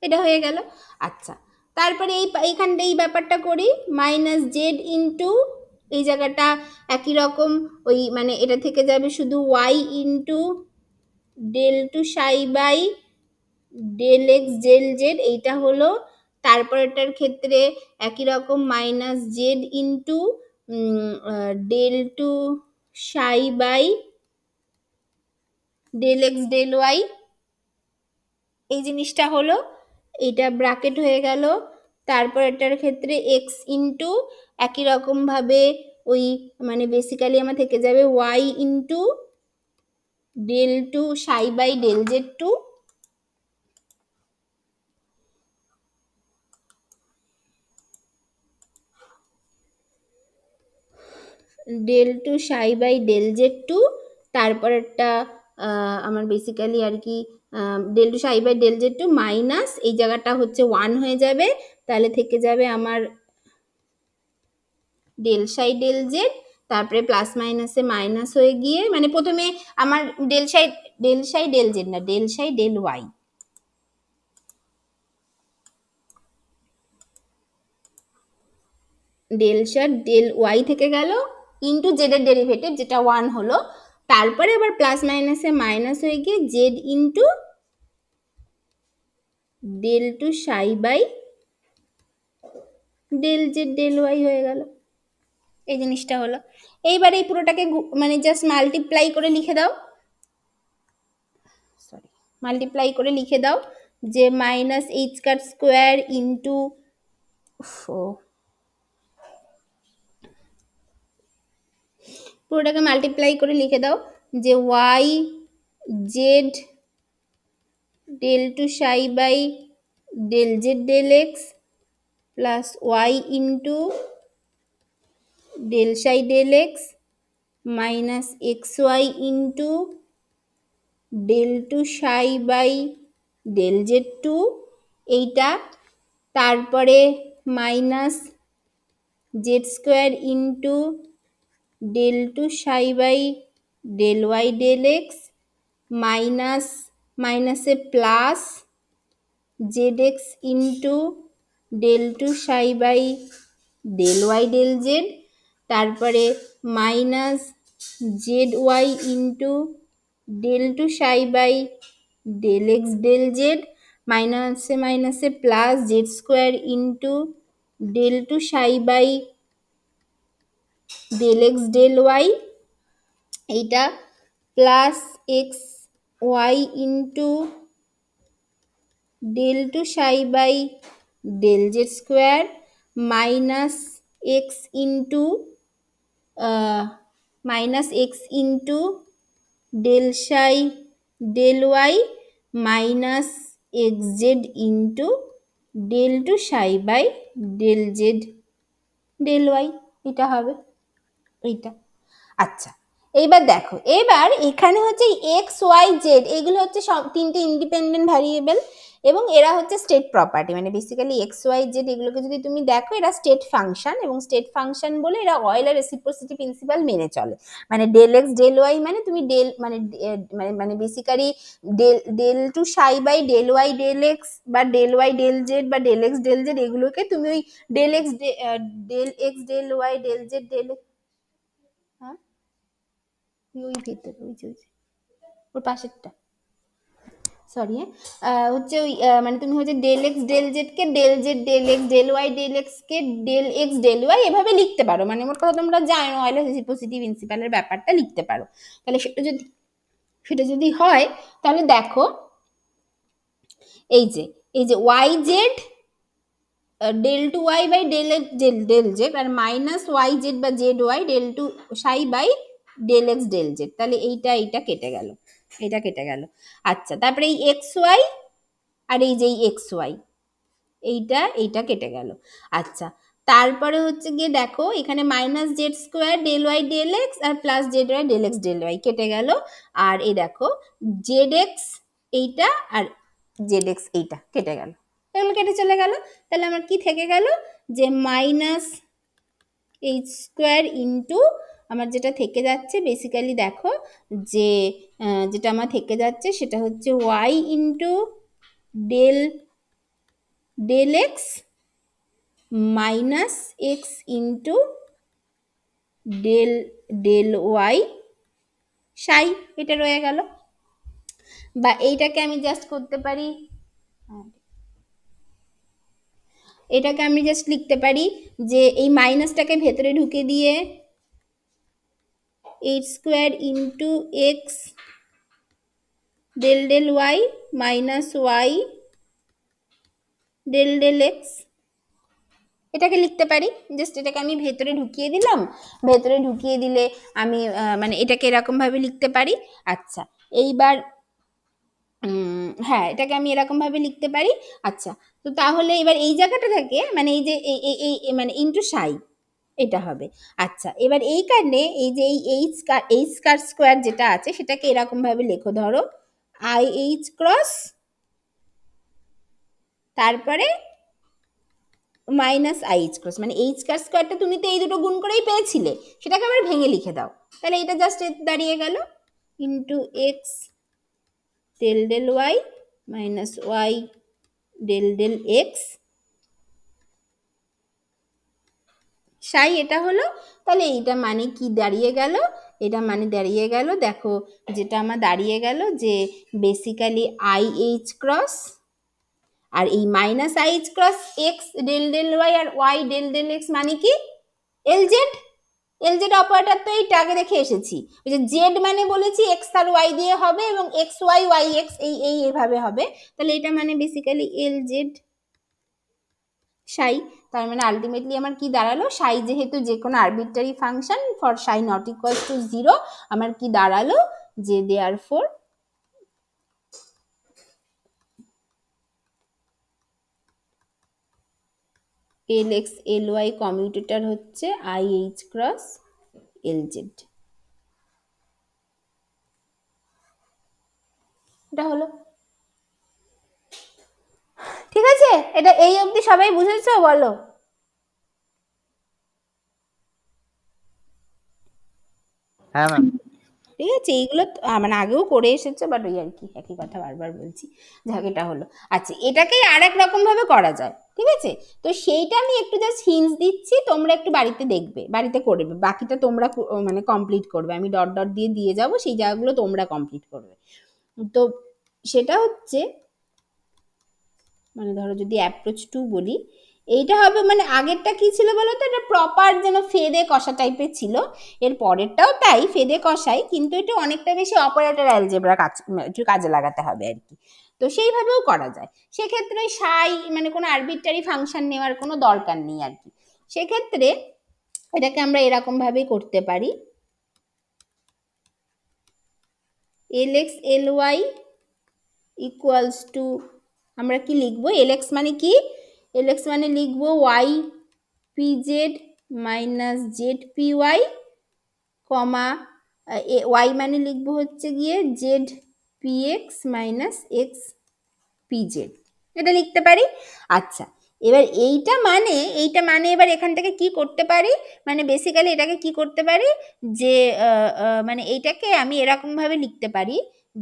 এটা হয়ে গেল। আচ্ছা, তারপরে এইখানটা এই ব্যাপারটা করি, মাইনাস জেড ইন্টু এই জায়গাটা একই রকম, ওই মানে এটা থেকে যাবে শুধু Y into del two psi by del x del Z, এইটা হলো। তারপরেটার ক্ষেত্রে একই রকম minus Z into del two psi by del x del Y, এই জিনিসটা হলো, এটা ব্র্যাকেট হয়ে গেল। তারপর এটার ক্ষেত্রে এক্স ইন্টু একই রকমভাবে ওই মানে বেসিক্যালি আমার থেকে যাবে Y into del two psi by del Z two, del two psi by del Z two. তারপর একটা আমার বেসিক্যালি আর কি del two psi by del Z two minus এই জায়গাটা হচ্ছে 1 হয়ে যাবে, তাহলে থেকে যাবে আমার ডেল সাই ডেল জেড। তারপরে প্লাস মাইনাসে মাইনাস হয়ে গিয়ে মানে প্রথমে আমার ডেল সাই ডেল জেড না, del psi del Y, del psi del Y থেকে গেল ইন্টু জেড এর ডেরিভেটিভ যেটা 1 হলো। তারপরে আবার প্লাস মাইনাসে মাইনাস হয়ে গিয়ে Z into del two psi by del Z del Y হয়ে গেল, এই জিনিসটা হলো। এইবার এই পুরোটাকে মানে জাস্ট মাল্টিপ্লাই করে লিখে দাও, সরি মাল্টিপ্লাই করে লিখে দাও যে minus h square square into পুরোটাকে মাল্টিপ্লাই করে লিখে দাও যে y z del two psi by del Z del x plus y into del psi del x minus x y into del two psi by del Z two, এইটা। তারপরে minus z square into del two psi by del Y del x minus মাইনাসে plus z x into del two psi by del Y del Z, তারপরে minus z y into del two psi by del x del z মাইনাসে মাইনাসে plus z square into del two psi by del x del Y, এইটা plus x y into del two psi by del Z square minus x into del psi del Y minus x z into del two psi by del Z del Y, এটা হবে এইটা। আচ্ছা, এইবার দেখো, এবার এখানে হচ্ছে এক্স ওয়াই জেড এগুলো হচ্ছে সব তিনটে ইন্ডিপেন্ডেন্ট ভ্যারিয়েবল এবং এরা হচ্ছে স্টেট প্রপার্টি, মানে বেসিক্যালি এক্স ওয়াই জেড এগুলোকে যদি তুমি দেখো এরা স্টেট ফাংশন, এবং স্টেট ফাংশন বলে এরা অয়েলার রেসিপ্রোসিটি প্রিন্সিপাল মেনে চলে। মানে ডেল এক্স ডেল ওয়াই মানে তুমি ডেল মানে মানে মানে basically del two psi by del Y del X বা ডেল ওয়াই ডেল জেড বা ডেল এক্স ডেল জেড এগুলোকে তুমি ওই del x del Y del Z del, হ্যাঁ ওই ভিতরে ওই যে ওর পাশেরটা, সরি হচ্ছে ওই মানে তুমি হচ্ছে ডেল এক্স ডেল জেড কে del Z del x del Y del x কে ডেল এক্স ডেল ওয়াই এভাবে লিখতে পারো, মানে মোট কথা তোমরা জানো অয়েলার রেসিপ্রোসিটি প্রিন্সিপালের ব্যাপারটা লিখতে পারো। তাহলে সেটা যদি হয় তাহলে দেখো এই যে y z del two y by del del z আর মাইনাস ওয়াই জেড বা z y del two psi by del x del z, তাহলে এইটা কেটে গেল, এটা কেটে গেল। আচ্ছা, তারপরে এই এক্স ওয়াই আর এই যে এক্স ওয়াই এইটা কেটে গেল। আচ্ছা, তারপরে হচ্ছে গিয়ে দেখো এখানে minus z square del Y del x আর plus z y del x del y কেটে গেল। আর এই দেখো জেড এক্স এইটা আর জেড এক্স এইটা কেটে গেল, এগুলো কেটে চলে গেল। তাহলে আমার কি থেকে গেল যে মাইনাস এইচ স্কোয়ার ইন্টু আমার যেটা থেকে যাচ্ছে বেসিক্যালি দেখো যে যেটা আমার থেকে যাচ্ছে সেটা হচ্ছে Y into del del x minus x into del del Y psi, এটা রয়ে গেল। বা এইটাকে আমি জাস্ট করতে পারি, এটাকে আমি জাস্ট লিখতে পারি যে এই মাইনাসটাকে ভেতরে ঢুকে দিয়ে H square into X del del Y minus Y del del X, এটাকে লিখতে পারি। জাস্ট এটাকে আমি ভেতরে ঢুকিয়ে দিলাম, ভেতরে ঢুকিয়ে দিলে আমি মানে এটাকে এরকমভাবে লিখতে পারি। আচ্ছা এইবার হ্যাঁ এটাকে আমি এরকমভাবে লিখতে পারি। আচ্ছা তো তাহলে এবার এই জায়গাটা থেকে মানে এই যে এই মানে ইন্টু সাই এটা হবে। আচ্ছা এবার এই কারণে এই যে এই এইচ স্কোয়ার যেটা আছে সেটাকে এরকমভাবে লেখো, ধরো আই এইচ ক্রস তারপরে মাইনাস আই এইচ ক্রস, মানে এইচ স্কোয়ারটা তুমি তো এই দুটো গুণ করেই পেয়েছিলে, সেটাকে আবার ভেঙে লিখে দাও। তাহলে এটা জাস্ট দাঁড়িয়ে গেল into X del del Y minus Y del del X psi, এটা হলো। তাহলে এইটা মানে কি দাঁড়িয়ে গেল, এটা মানে দাঁড়িয়ে গেল দেখো যেটা আমার দাঁড়িয়ে গেল যে বেসিক্যালি আই এইচ ক্রস আর এই minus I H cross X del del Y আর ওয়াই ডেল ডেল এক্স মানে কি L Z. L Z operator তো এইটা আগে দেখে এসেছি, ওই যে জেড মানে বলেছি এক্স আর ওয়াই দিয়ে হবে এবং এক্স ওয়াই ওয়াই এক্স এইভাবে হবে। তাহলে এটা মানে বেসিক্যালি এল জেড সাই। তার মানে আলটিমেটলি আমার কি দাঁড়ালো, সাই যেহেতু যে কোনো arbitrary function for Sai not equal to 0, আমার কি দাঁড়ালো যে therefore L X L Y commutator হচ্ছে I H cross L Z. এটা হলো, ঠিক আছে? এটা এই অবধি সবাই বুঝেছো বলো? হ্যাঁ ম্যাম। ঠিক আছে, এইগুলো মানে আগেও করে এসেছে বাট ওই আর কি একই কথা বারবার বলছি, যাক এটা হলো। আচ্ছা এটাকেই আর এক রকম ভাবে করা যায়, ঠিক আছে? তো সেইটা আমি একটু জাস্ট হিন্টস দিচ্ছি, তোমরা একটু বাড়িতে দেখবে, বাড়িতে করবে, বাকিটা তোমরা মানে কমপ্লিট করবে, আমি ডট ডট দিয়ে দিয়ে যাবো, সেই জায়গাগুলো তোমরা কমপ্লিট করবে। তো সেটা হচ্ছে মানে ধরো যদি অ্যাপ্রোচ 2 বলি, এইটা হবে মানে আগেরটা কি ছিল বলো তো, এটা প্রপার যেন ফেদে কষা টাইপের ছিল, এর পরেরটাও তাই ফেদে কষাই, কিন্তু এটা অনেকটা বেশি অপারেটর অ্যালজেব্রা একটু কাজে লাগাতে হবে আর কি। তো সেইভাবেও করা যায়, সেক্ষেত্রে সাই মানে কোনো আরবিট্রারি ফাংশন নেওয়ার কোনো দরকার নেই আর কি। সেক্ষেত্রে এটাকে আমরা এরকম ভাবেই করতে পারি, L x L y equals to আমরা কি লিখবো, এল এক্স মানে কি, এল এক্স মানে লিখবো y P Z minus Z P y comma y মানে লিখবো হচ্ছে গিয়ে z P x minus x P Z, এটা লিখতে পারি। আচ্ছা এবার এইটা মানে এবার এখান থেকে কি করতে পারি, মানে বেসিক্যালি এটাকে কি করতে পারি যে মানে এইটাকে আমি এরকমভাবে লিখতে পারি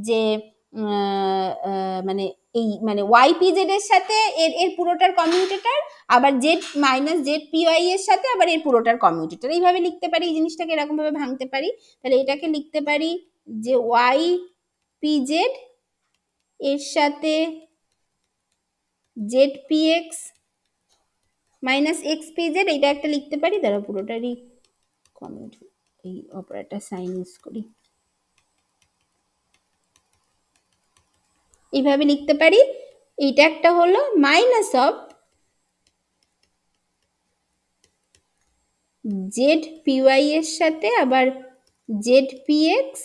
যে মানে এই মানে ওয়াই পি জেড এর সাথে এর এর পুরোটার কমিউটেটর, আবার Z minus Z P Y এর সাথে আবার এর পুরোটার কমিউটেটর, এইভাবে লিখতে পারি, এই জিনিসটাকে এরকমভাবে ভাঙতে পারি। তাহলে এটাকে লিখতে পারি যে ওয়াই পি জেড এর সাথে Z P x minus x P Z, এইটা একটা লিখতে পারি, দ্বারা পুরোটারই কমিউট এই অপারেটর সাইন ইউজ করি, এইভাবে লিখতে পারি। এইটা একটা হলো minus of Z P Y এর সাথে আবার Z P X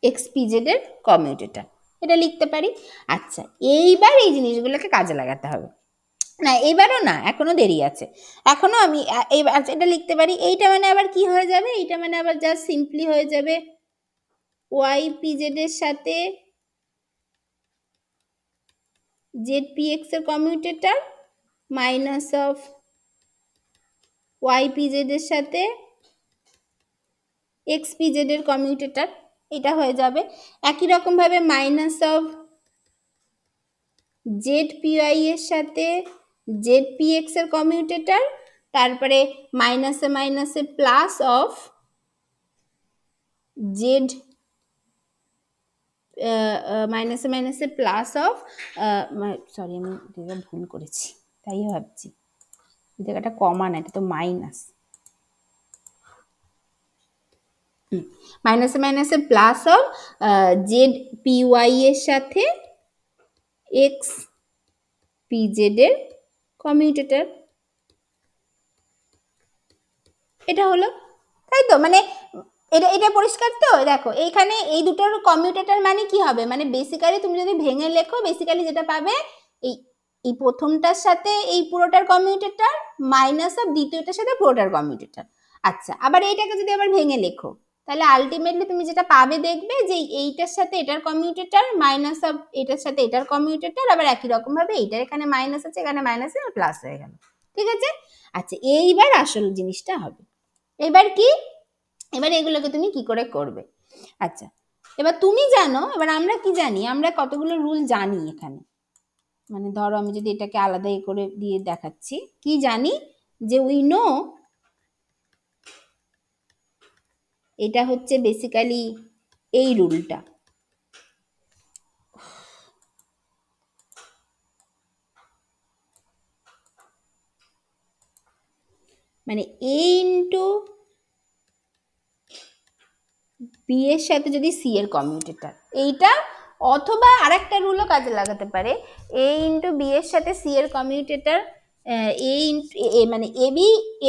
X P Z এর কমিউটেটর, এটা লিখতে পারি। আচ্ছা, এইবার এই জিনিসগুলোকে কাজে লাগাতে হবে। না, এবারও না, এখনো দেরি আছে। এখনো আমি আচ্ছা এটা লিখতে পারি। এইটা মানে আবার কি হয়ে যাবে? এইটা মানে আবার জাস্ট সিম্পলি হয়ে যাবে ওয়াই পিজেড এর সাথে জেড পি এক্স এর commutator minus of Y P Z এর সাথে এক্স পিজেড এর কমিউটেটর, এটা হয়ে যাবে। একই রকম ভাবে মাইনাস অফ জেড পিওয়াই এর সাথে জেড পি এক্স এর কমিউটেটর, তারপরে মাইনাসে মাইনাসে প্লাস অফ জেড মাইনাসে মাইনাসে প্লাস অফ, সরি আমি এটা ভুল করেছি, তাই ভাবছি এই জায়গাটা কমা না, এটা তো মাইনাস। মাইনাসে মাইনাসে plus of Z P Y এর সাথে এক্স পি জেড এর কমিউটেটর, এটা হলো, তাই তো? মানে এটা এটা পরিষ্কার তো? দেখো এইখানে এই দুটোর কমিউটেটর মানে কি হবে, মানে বেসিক্যালি তুমি যদি ভেঙে লেখো, বেসিক্যালি যেটা পাবে এই এই প্রথমটার সাথে এই পুরোটার কমিউটেটর মাইনাস অফ দ্বিতীয়টার সাথে পুরোটার কমিউটেটর। আচ্ছা, আবার এইটাকে যদি আবার ভেঙে লেখো, তাহলে আলটিমেটলি তুমি যেটা পাবে দেখবে যে এইটার সাথে এটার কমিউটেটর মাইনাস অফ এটার সাথে এটার কমিউটেটর, আবার একই রকম ভাবে এইটার এখানে মাইনাস আছে, এখানে মাইনাস আর প্লাস হয়ে গেল। ঠিক আছে? আচ্ছা, এইবার আসল জিনিসটা হবে। এবার কি? এবার এগুলোকে তুমি কি করে করবে? আচ্ছা, এবার তুমি জানো, এবার আমরা কি জানি, আমরা কতগুলো রুল জানি এখানে। মানে ধরো আমি যদি এটাকে আলাদা করে দিয়ে দেখাচ্ছি, কি জানি যে উই নো, এটা হচ্ছে বেসিক্যালি এই রুলটা, মানে এ ইন্টু বি এর সাথে যদি সি এর কমিউটেটর, এইটা অথবা আরেকটা রুলও কাজে লাগাতে পারে, এ ইন্টু বি এর সাথে সি এর কমিউটেটর, মানে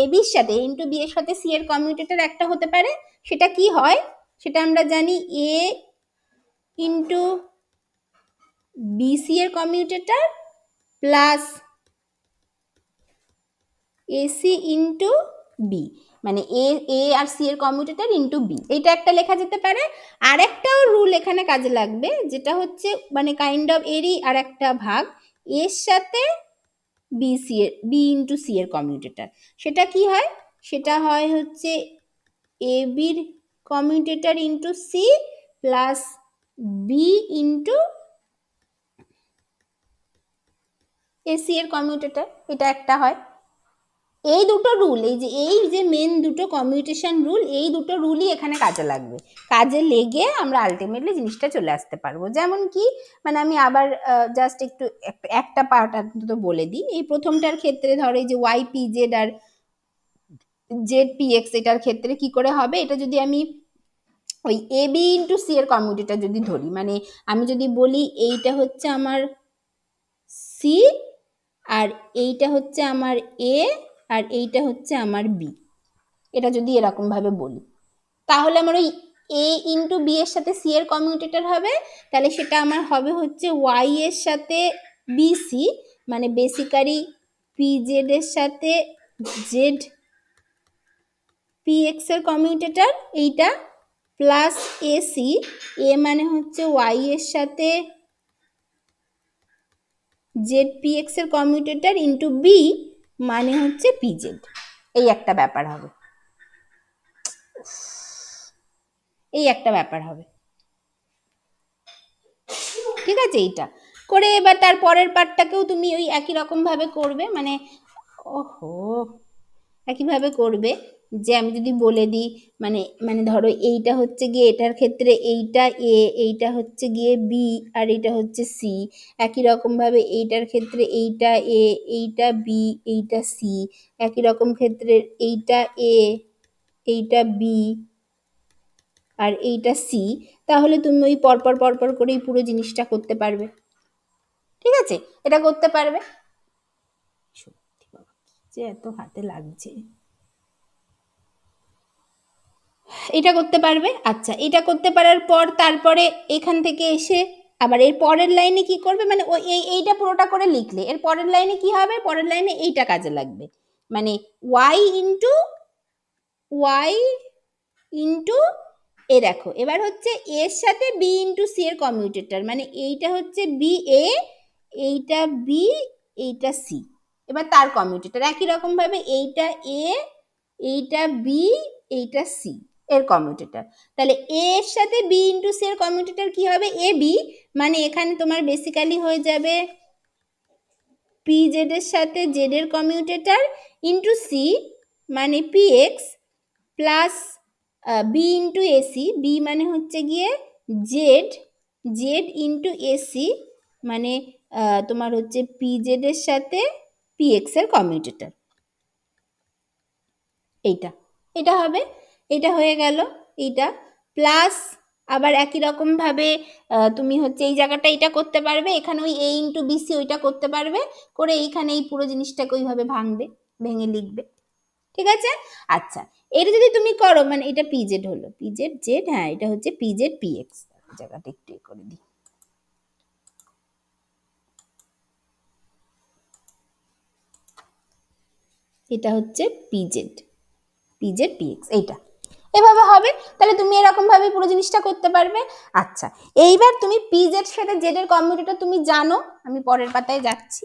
এবির সাথে এ ইন্টু বি এর সাথে সি এর কমিউটেটর একটা হতে পারে। সেটা কি হয় সেটা আমরা জানি, এ ইন্টু বি সি এর commutator plus A C into B, মানে এ আর সি এর কমিউটেটর ইন্টু বি, এইটা একটা লেখা যেতে পারে। আর একটাও রুল এখানে কাজে লাগবে, যেটা হচ্ছে মানে কাইন্ড অফ এরই আর একটা ভাগ, এর সাথে বি সি এর বি ইন্টু সি এর কমিউটেটর। সেটা কি হয়? সেটা হয় হচ্ছে এ বির commutator into C plus B into A C এর কমিউটেটর, এটা একটা হয়। এই দুটো রুল, এই যে মেন দুটো কমিউটেশন রুল, এই দুটো রুলই এখানে কাজে লাগবে। কাজে লেগে আমরা আলটিমেটলি জিনিসটা চলে আসতে পারবো। যেমন কি, মানে আমি আবার জাস্ট একটু একটা পার্ট অন্তত বলে দিই। এই প্রথমটার ক্ষেত্রে ধরো এই যে ওয়াই পি জেড আর জেড পি এক্স, এটার ক্ষেত্রে কি করে হবে, এটা যদি আমি ওই এ বি ইন্টু সি এর কমিউটেটর যদি ধরি, মানে আমি যদি বলি এইটা হচ্ছে আমার সি আর এইটা হচ্ছে আমার এ আর এইটা হচ্ছে আমার বি, এটা যদি এরকম ভাবে বলি, তাহলে আমার ওই এ ইন্টু বি এর সাথে সি এর কমিউটেটর হবে, তাহলে সেটা আমার হবে হচ্ছে ওয়াই এর সাথে বি সি, মানে বেসিক্যালি পি জেড এর সাথে জেড পি এক্স এর কমিউটেটর এইটা, প্লাস এসি, এ মানে হচ্ছে ওয়াই এর সাথে জেড পি এক্স এর কমিউটেটর ইন্টু বি মানে হচ্ছে পি জেড, এই একটা ব্যাপার হবে, এই একটা ব্যাপার হবে। ঠিক আছে? এইটা করে এবার তার পরের পার্টটাকেও তুমি ওই একই রকম ভাবে করবে, মানে ওহো একইভাবে করবে। যে আমি যদি বলে দিই, মানে মানে ধরো এইটা হচ্ছে গিয়ে এটার ক্ষেত্রে এইটা এ, এইটা হচ্ছে গিয়ে বি আর এইটা হচ্ছে সি, একই রকম ভাবে এইটার ক্ষেত্রে এইটা এ, এইটা বি, এইটা সি, একই রকম ক্ষেত্রে এইটা এ, এইটা বি আর এইটা সি, তাহলে তুমি ওই পরপর পরপর করেই পুরো জিনিসটা করতে পারবে। ঠিক আছে? এটা করতে পারবে। সত্যি বাবা, যে এত হাতে লাগছে, এটা করতে পারবে। আচ্ছা, এটা করতে পারার পর তারপরে এখান থেকে এসে আবার এর পরের লাইনে কি করবে, মানে ওই এইটা পুরোটা করে লিখলে এর পরের লাইনে কি হবে, পরের লাইনে এইটা কাজে লাগবে, মানে ওয়াই ইন্টু এ। দেখো এবার হচ্ছে এর সাথে বি ইন্টু সি এর কমিউটেটর, মানে এইটা হচ্ছে বি এ, এইটা বি, এইটা সি। এবার তার কমিউটেটর একই রকম ভাবে এইটা এ, এইটা বি, এইটা সি এর কমিউটেটর। তাহলে এ এর সাথে বি ইন্টু সি এর কমিউটেটর কি হবে, এ বি, মানে এখানে তোমার বেসিক্যালি হয়ে যাবে পি জেড এর সাথে জেড এর কমিউটেটর ইন্টু সি মানে P X plus B into A C, B মানে হচ্ছে গিয়ে জেড, জেড ইন্টু এসি মানে তোমার হচ্ছে পি জেড এর সাথে পি এক্স এর কমিউটেটর। এইটা এটা হবে, এটা হয়ে গেল এইটা, প্লাস আবার একই রকম ভাবে তুমি হচ্ছে এই জায়গাটা এটা করতে পারবে, এখানে ওই এ ইন্টু বিসি ওইটা করতে পারবে, করে এইখানে এই পুরো জিনিসটাকে ওইভাবে ভেঙে লিখবে, ঠিক আছে। আচ্ছা এটা যদি তুমি করো, মানে এটা পিজেড হলো, পিজেড জেড, হ্যাঁ এটা হচ্ছে পিজেড পি এক্স, জায়গাটা একটু করে দিই, এটা হচ্ছে পিজেড পি এক্স, এইটা এভাবে হবে। তাহলে তুমি এরকম ভাবে পুরো জিনিসটা করতে পারবে। আচ্ছা এইবার তুমি পিজেড সাথে জেড এর কমিউটেটর তুমি জানো, আমি পরের পাতায় যাচ্ছি।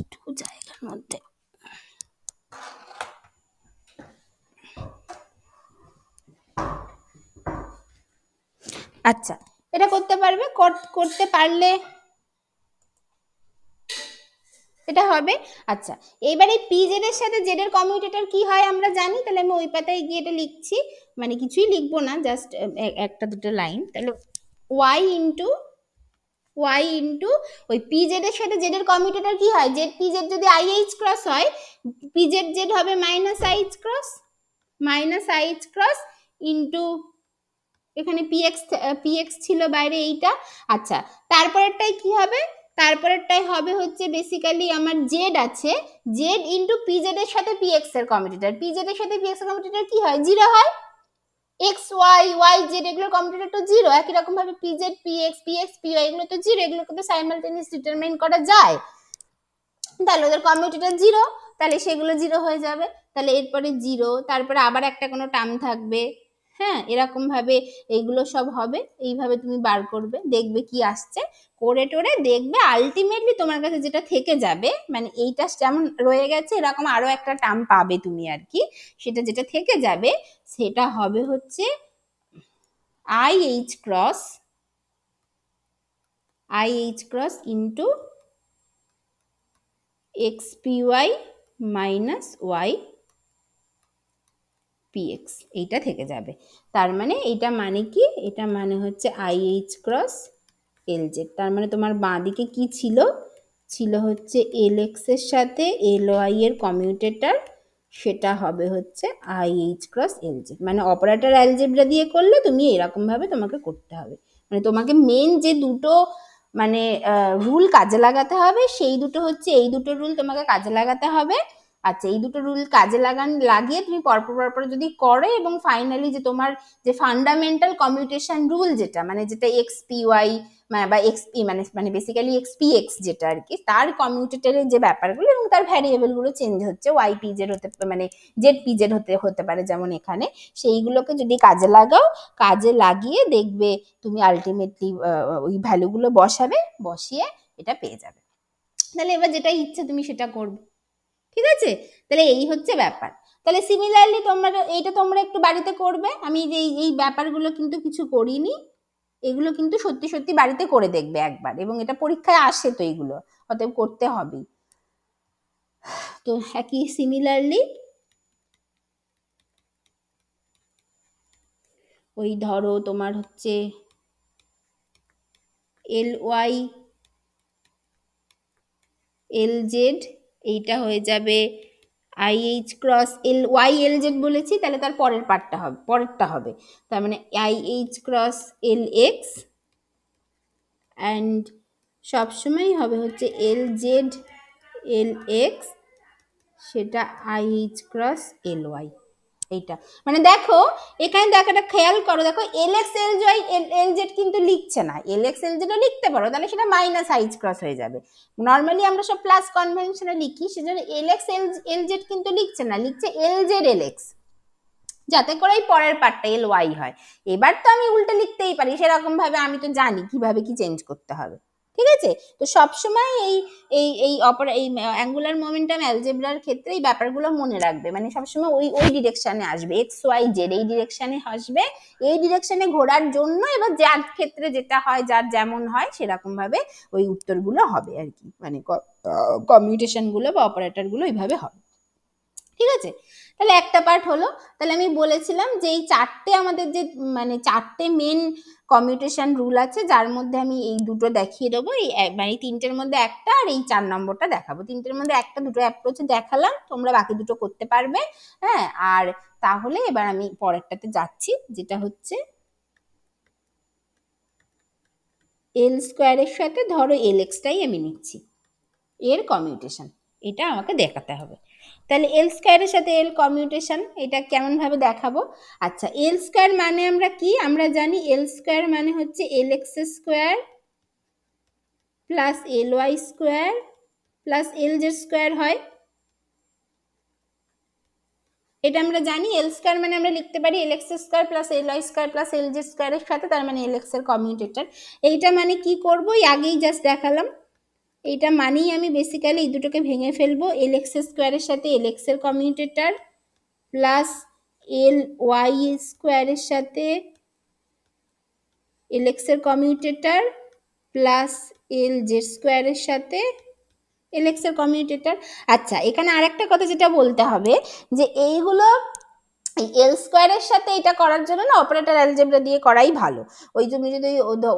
একটু জায়গার মধ্যে আচ্ছা এটা করতে পারবে, করতে পারলে এটা হবে। আচ্ছা এইবার এই পি জেড এর সাথে জেড এর কমিউটেটর কি হয় আমরা জানি, তাহলে আমি ওই পাতায় গিয়ে এটা লিখছি, মানে কিছুই লিখবো না, জাস্ট একটা দুটো লাইন। তাহলে ওয়াই ইন্টু ওই পি জেড এর সাথে জেড এর কমিউটেটর কি হয়, জেড পি জেড যদি আই এইচ ক্রস হয়, পি জেড জেড হবে minus I H cross into এখানে পিএক্স ছিল বাইরে এইটা। আচ্ছা তারপরেরটাই কি হবে, তারপরেরটাই হবে হচ্ছে বেসিক্যালি আমার জেড আছে, জেড ইন্টু পিজেড এর সাথে পিএক্স এর কমিউটেটর, পিজেড এর সাথে পিএক্স এর কমিউটেটর কি হয়, জিরো হয়, এক্স ওয়াই জেড এগুলোর কমিউটেটর তো জিরো, একই রকম ভাবে পিজেড পিএক্স পিওয়াই এগুলো তো জিরো, এগুলোকে তো সাইমালটেনিয়াস ডিটারমাইন করা যায়, তাহলে ওদের কমিউটেটর জিরো, তাহলে সেগুলো জিরো হয়ে যাবে। তাহলে এরপরে জিরো, তারপরে আবার একটা কোনো টার্ম থাকবে, হ্যাঁ এরকম ভাবে এইগুলো সব হবে, এইভাবে তুমি বার করবে, দেখবে কি আসছে, করে টোরে দেখবে আলটিমেটলি তোমার কাছে যেটা থেকে যাবে, মানে এইটা যেমন রয়ে গেছে এরকম আরো একটা টার্ম পাবে তুমি আর কি, সেটা যেটা থেকে যাবে সেটা হবে হচ্ছে I H cross into X P Y minus Y P X, এইটা থেকে যাবে। তার মানে এইটা মানে কি, এটা মানে হচ্ছে I H cross L Z, তার মানে তোমার বাঁ দিকে কি ছিল, ছিল হচ্ছে এল এক্স এর সাথে এল ওয়াই এর কমিউটেটর, সেটা হবে হচ্ছে I H cross L Z, মানে অপারেটর অ্যালজেব্রা দিয়ে করলে তুমি এরকম ভাবে তোমাকে করতে হবে, মানে তোমাকে মেন যে দুটো মানে রুল কাজে লাগাতে হবে সেই দুটো হচ্ছে এই দুটো রুল তোমাকে কাজে লাগাতে হবে। আচ্ছা এই দুটো রুল কাজে লাগিয়ে তুমি পরপর যদি করো এবং ফাইনালি যে তোমার যে ফান্ডামেন্টাল কমিউটেশন রুল যেটা মানে যেটা এক্স পি ওয়াই বা এক্স পি মানে বেসিক্যালি এক্স পি এক্স যেটা আর কি, তার কমিউটেটরের যে ব্যাপারগুলো এবং তার ভ্যারিয়েবল গুলো চেঞ্জ হচ্ছে, ওয়াই পি জেড হতে মানে জেড পি জেড হতে পারে যেমন এখানে, সেইগুলোকে যদি কাজে লাগাও, কাজে লাগিয়ে দেখবে তুমি আলটিমেটলি ওই ভ্যালুগুলো বসিয়ে এটা পেয়ে যাবে। তাহলে এবার যেটা ইচ্ছে তুমি সেটা করবে, ঠিক আছে। তাহলে এই হচ্ছে ব্যাপার। তাহলে সিমিলারলি তোমরা একটু বাড়িতে করবে, আমি যে এই ব্যাপারগুলো কিন্তু কিছু করিনি, এগুলো কিন্তু সত্যি সত্যি বাড়িতে করে দেখবে একবার, এবং এটা পরীক্ষায় আসে তো এইগুলো, অতএব করতে হবে। তো একই সিমিলারলি ওই ধরো তোমার হচ্ছে এল ওয়াই এল জেড, এইটা হয়ে যাবে i H cross L Y L z বলেছি, তাহলে তার পরেরটা হবে, তার মানে i H cross L x and সবসময় হবে হচ্ছে এল জেড এল এক্স সেটা i H cross L y. এইটা মানে দেখো এখানে দেখো এটা খেয়াল করো, দেখো L x L Y L z কিন্তু লিখছে না, এল এক্স এল জেডও লিখতে পারো, তাহলে সেটা মাইনাস আই এইচ ক্রস হয়ে যাবে। নর্মালি আমরা সব প্লাস কনভেনশনে লিখি, সেজন্য এল এক্স এল জেড কিন্তু লিখছে না, লিখছে এল জেড এল এক্স, যাতে করে এই পরের পার্টটা এল ওয়াই হয়। এবার তো আমি উল্টে লিখতেই পারি, সেরকম ভাবে আমি তো জানি কিভাবে কি চেঞ্জ করতে হবে, ঠিক আছে? তো সবসময় এই এই এই এই অ্যাঙ্গুলার মোমেন্টাম অ্যালজেব্রার ক্ষেত্রে এই ব্যাপারগুলো মনে রাখবে, মানে সবসময় ওই ওই ডিরেকশনে আসবে, এক্স ওয়াই জেড এই ডিরেকশনে আসবে, এই ডিরেকশনে ঘোরার জন্য এবার যার ক্ষেত্রে যেটা হয়, যার যেমন হয় সেরকম ভাবে ওই উত্তরগুলো হবে আর কি, মানে কমিউটেশনগুলো বা অপারেটরগুলো এইভাবে হবে, ঠিক আছে? তাহলে একটা পার্ট হলো। তাহলে আমি বলেছিলাম যে এই চারটে আমাদের যে মানে চারটে মেন কমিউটেশন রুল আছে, যার মধ্যে আমি এই দুটো দেখিয়ে দেবো, এই মানে তিনটের মধ্যে একটা আর এই 4 নম্বরটা দেখাবো। তিনটের মধ্যে একটা দুটো অ্যাপ্রোচ দেখালাম, তোমরা বাকি দুটো করতে পারবে, হ্যাঁ? আর তাহলে এবার আমি পরেরটাতে যাচ্ছি, যেটা হচ্ছে এল স্কোয়ারের সাথে ধরো এল এক্সটাই আমি নিচ্ছি, এর কমিউটেশন এটা আমাকে দেখাতে হবে। তাহলে এল স্কোয়ারের সাথে এল কমিউটেশন এটা কেমন ভাবে দেখাবো? আচ্ছা, এল স্কোয়ার মানে আমরা কি, আমরা জানি এল স্কোয়ার মানে হচ্ছে L x square plus L y square plus L z square হয়, এটা আমরা জানি। এল স্কোয়ার মানে আমরা লিখতে পারি L x square plus L y square plus L z স্কোয়ারের সাথে, তার মানে এল এক্স এর কমিউটেটর। এইটা মানে কি করবো, আগেই জাস্ট দেখালাম, এইটা মানেই আমি বেসিক্যালি এই দুটোকে ভেঙে ফেলবো, এল এক্স স্কোয়ারের সাথে এল এক্স এর কমিউটেটর প্লাস এল ওয়াই স্কোয়ারের সাথে এল এক্স এর কমিউটেটর প্লাস এল জেড স্কোয়ারের সাথে এল এক্স এর কমিউটেটর। আচ্ছা, এখানে আরেকটা কথা যেটা বলতে হবে, যে এইগুলো এই এল স্কোয়ারের সাথে এটা করার জন্য না অপারেটর অ্যালজেব্রা দিয়ে করাই ভালো। ওই তুমি যদি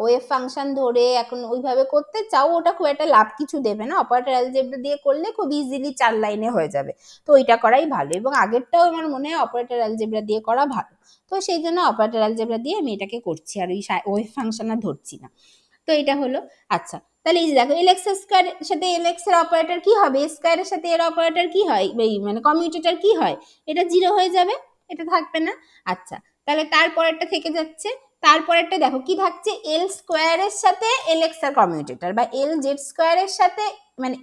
ওয়েভ ফাংশন ধরে এখন ওইভাবে করতে চাও, ওটা খুব একটা লাভ কিছু দেবে না, অপারেটর অ্যালজেব্রা দিয়ে করলে খুব ইজিলি 4 লাইনে হয়ে যাবে, তো ওইটা করাই ভালো। এবং আগেরটাও আমার মনে হয় অপারেটর অ্যালজেব্রা দিয়ে করা ভালো, তো সেই জন্য অপারেটর অ্যালজেব্রা দিয়ে আমি এটাকে করছি, আর ওই ওয়েভ ফাংশন আর ধরছি না। তো এটা হলো। আচ্ছা, তাহলে এই যে দেখো এল এক্স স্কোয়ার সাথে এল এক্স এর অপারেটর কি হবে, স্কোয়ারের সাথে এর অপারেটর কি হয়, মানে কমিউটেটর কি হয়, এটা 0 হয়ে যাবে, এটা থাকবে না। আচ্ছা, তাহলে তারপরেরটা থেকে যাচ্ছে, তারপরেরটা দেখো কি থাকছে, এল স্কোয়ারের সাথে এল এক্স এর কমিউটেটর, বা এল জেড স্কোয়ারের সাথে মানে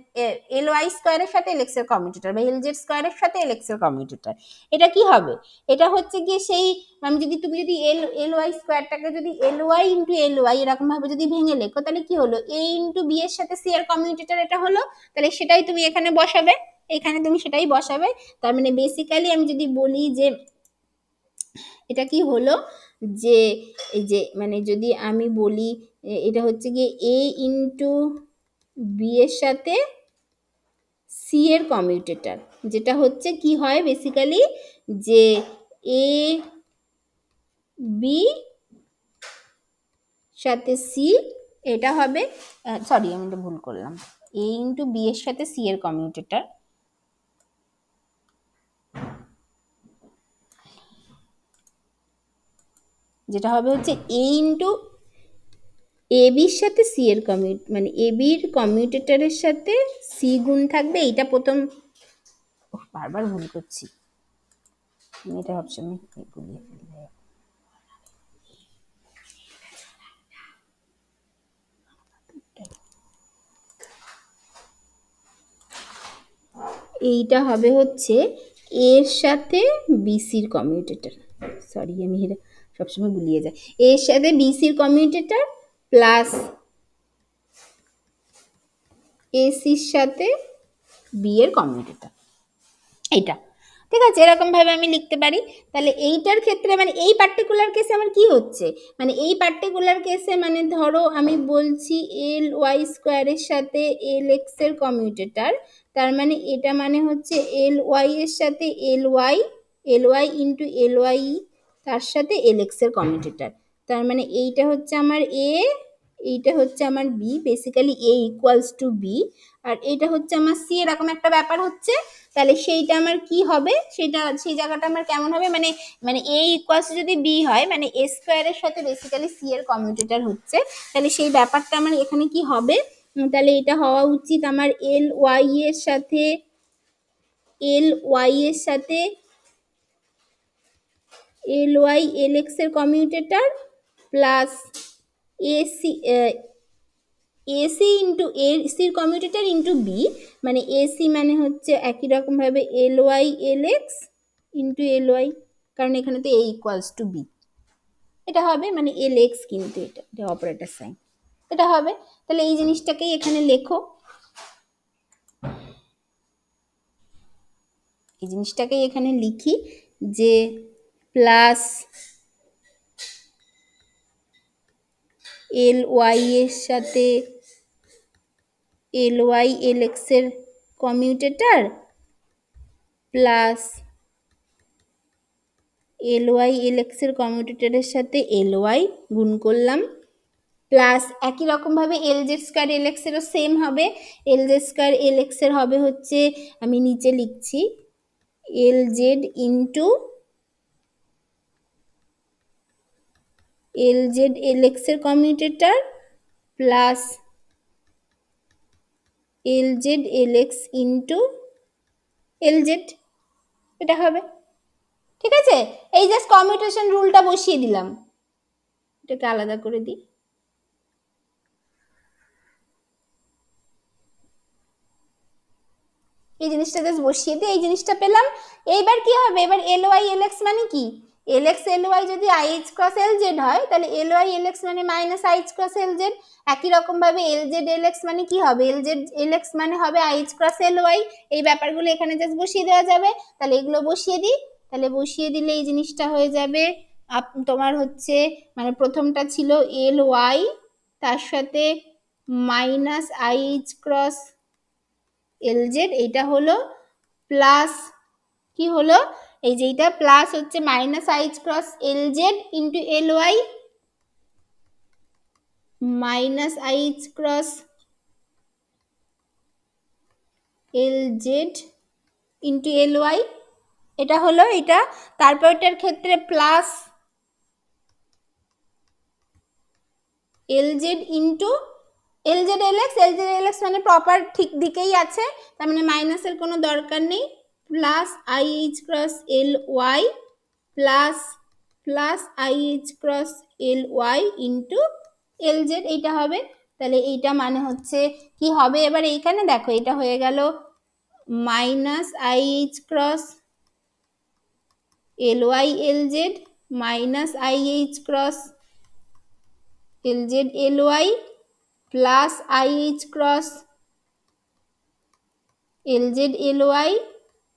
এল ওয়াই স্কোয়ারের সাথে এল এক্স এর কমিউটেটর, বা এল জেড স্কোয়ারের সাথে এল এক্স এর কমিউটেটর। এটা কি হবে, এটা হচ্ছে গিয়ে সেই আমি যদি তুমি যদি এল ওয়াই স্কোয়ারটাকে যদি L Y into L Y এরকম ভাবে যদি ভেঙে লেখো, তাহলে কি হলো, এ ইন্টু বি এর সাথে সি এর কমিউটেটর এটা হলো, তাহলে সেটাই তুমি এখানে বসাবে, এখানে তুমি সেটাই বসাবে। তার মানে বেসিক্যালি আমি যদি বলি যে এটা কি হলো, যে এই যে মানে যদি আমি বলি এটা হচ্ছে গিয়ে এ ইন্টু বি এর সাথে সি এর কমিউটেটর, যেটা হচ্ছে কি হয় বেসিক্যালি, যে এ বি সাথে সি, এটা হবে সরি আমি এটা ভুল করলাম, এ ইন্টু বি এর সাথে সি এর কমিউটেটর, যেটা হবে হচ্ছে এ ইন্টু এ বির সাথে সি এর মানে এ বির কমিউটেটরের সাথে সি গুণ থাকবে, এইটা প্রথম বারবার ভুল করছি, এটা ভাবছি আমি গুলিয়ে ফেলবো। এইটা হবে হচ্ছে এর সাথে বিসির কমিউটেটর, সরি আমি এটা সবসময় গুলিয়ে যাই, এর সাথে বিসির কমিউটেটর প্লাস এসির সাথে বি এর কমিউটেটর, এইটা ঠিক আছে, এরকম ভাবে আমি লিখতে পারি। তাহলে এইটার ক্ষেত্রে মানে এই পার্টিকুলার কেসে আমার কি হচ্ছে, মানে এই পার্টিকুলার কেসে মানে ধরো আমি বলছি এল ওয়াই স্কোয়ারের সাথে এল এক্স এর কমিউটেটর, তার মানে এটা মানে হচ্ছে এল ওয়াই এর সাথে L Y into L Y তার সাথে এল এক্স এর কমিউটেটর, তার মানে এইটা হচ্ছে আমার এ, এইটা হচ্ছে আমার B, basically A equals to B, আর এইটা হচ্ছে আমার সি, এরকম একটা ব্যাপার হচ্ছে। তাহলে সেইটা আমার কি হবে, সেটা সেই জায়গাটা আমার কেমন হবে, মানে মানে এ ইকুয়ালস যদি বি হয়, মানে এ স্কোয়ারের সাথে বেসিক্যালি সি এর কমিউটেটর হচ্ছে, তাহলে সেই ব্যাপারটা আমার এখানে কি হবে, তাহলে এটা হওয়া উচিত আমার এল ওয়াই এর সাথে এল ওয়াই এল এক্স এর commutator plus A C A C into এসির কমিউটেটর ইন্টু বি, মানে এসি মানে হচ্ছে একই রকম ভাবে L Y L X into L Y, কারণ এখানে তো এ ইকুয়ালস টু বি, এটা হবে মানে এল এক্স, কিন্তু এটা অপারেটর সাইন, এটা হবে। তাহলে এই জিনিসটাকেই এখানে লেখো, এই জিনিসটাকেই এখানে লিখি যে প্লাস এল ওয়াই এর সাথে এল ওয়াই এল এক্স এর commutator plus L Y L X এর কমিউটেটরের সাথে এল ওয়াই গুণ করলাম, প্লাস একই রকমভাবে এল জেড স্কোয়ার এল এক্স এরও সেম হবে, এল জেড স্কোয়ার এল এক্স এর হবে হচ্ছে, আমি নিচে লিখছি এল z into L Z L X এর commutator plus L Z L X into L Z, এটা হবে। ঠিক আছে, এই জাস্ট কমিউটেশন রুলটা বসিয়ে দিলাম, এটাকে আলাদা করে দিই, এই জিনিসটা জাস্ট বসিয়ে দিই, এই জিনিসটা পেলাম। এইবার কি হবে, এবার এল ওয়াই এল এক্স মানে কি, এল এক্স এল ওয়াই যদি I H cross L Z হয় তাহলে এল ওয়াই এল এক্স মানে minus I H cross L Z, একই রকম ভাবে এল জেড এল এক্স মানে কি হবে, এল জেড এল এক্স মানে হবে I H cross L Y, এই ব্যাপারগুলো এখানে জাস্ট বসিয়ে দেওয়া যাবে। তাহলে এগুলো বসিয়ে দিই, তাহলে বসিয়ে দিলে এই জিনিসটা হয়ে যাবে তোমার হচ্ছে, মানে প্রথমটা ছিল এল ওয়াই তার সাথে minus I H cross L z, এইটা হলো প্লাস কি হলো, এই যে এইটা প্লাস হচ্ছে minus I H cross L z into L y minus I H cross L z into L y, এটা হলো এটা। তারপর এটার ক্ষেত্রে plus L z into L Z L x, L Z L x মানে proper ঠিক দিকেই আছে, তার মানে মাইনাসের কোনো দরকার নেই, plus i H cross L Y plus plus i H cross L Y into L z, এইটা হবে। তাহলে এইটা মানে হচ্ছে কি হবে, এবার এইখানে দেখো এটা হয়ে গেল minus I H cross L Y L z minus I H cross L Z L Y plus i H cross L Z L Y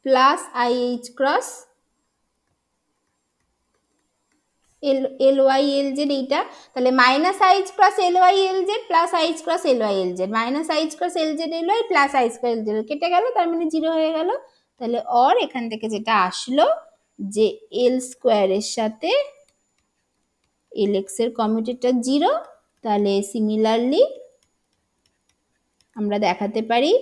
plus i H cross L Y L z, এইটা তাহলে minus I H cross L Y L z plus i H cross L Y L z, minus I H cross L Z L Y plus i square L z কেটে গেল, তার মানে zero হয়ে গেল। তাহলে or এখান থেকে যেটা আসলো যে এল স্কোয়ারের সাথে এল এক্স এর কমিউটেটর জিরো, তাহলে সিমিলারলি আমরা দেখাতে পারি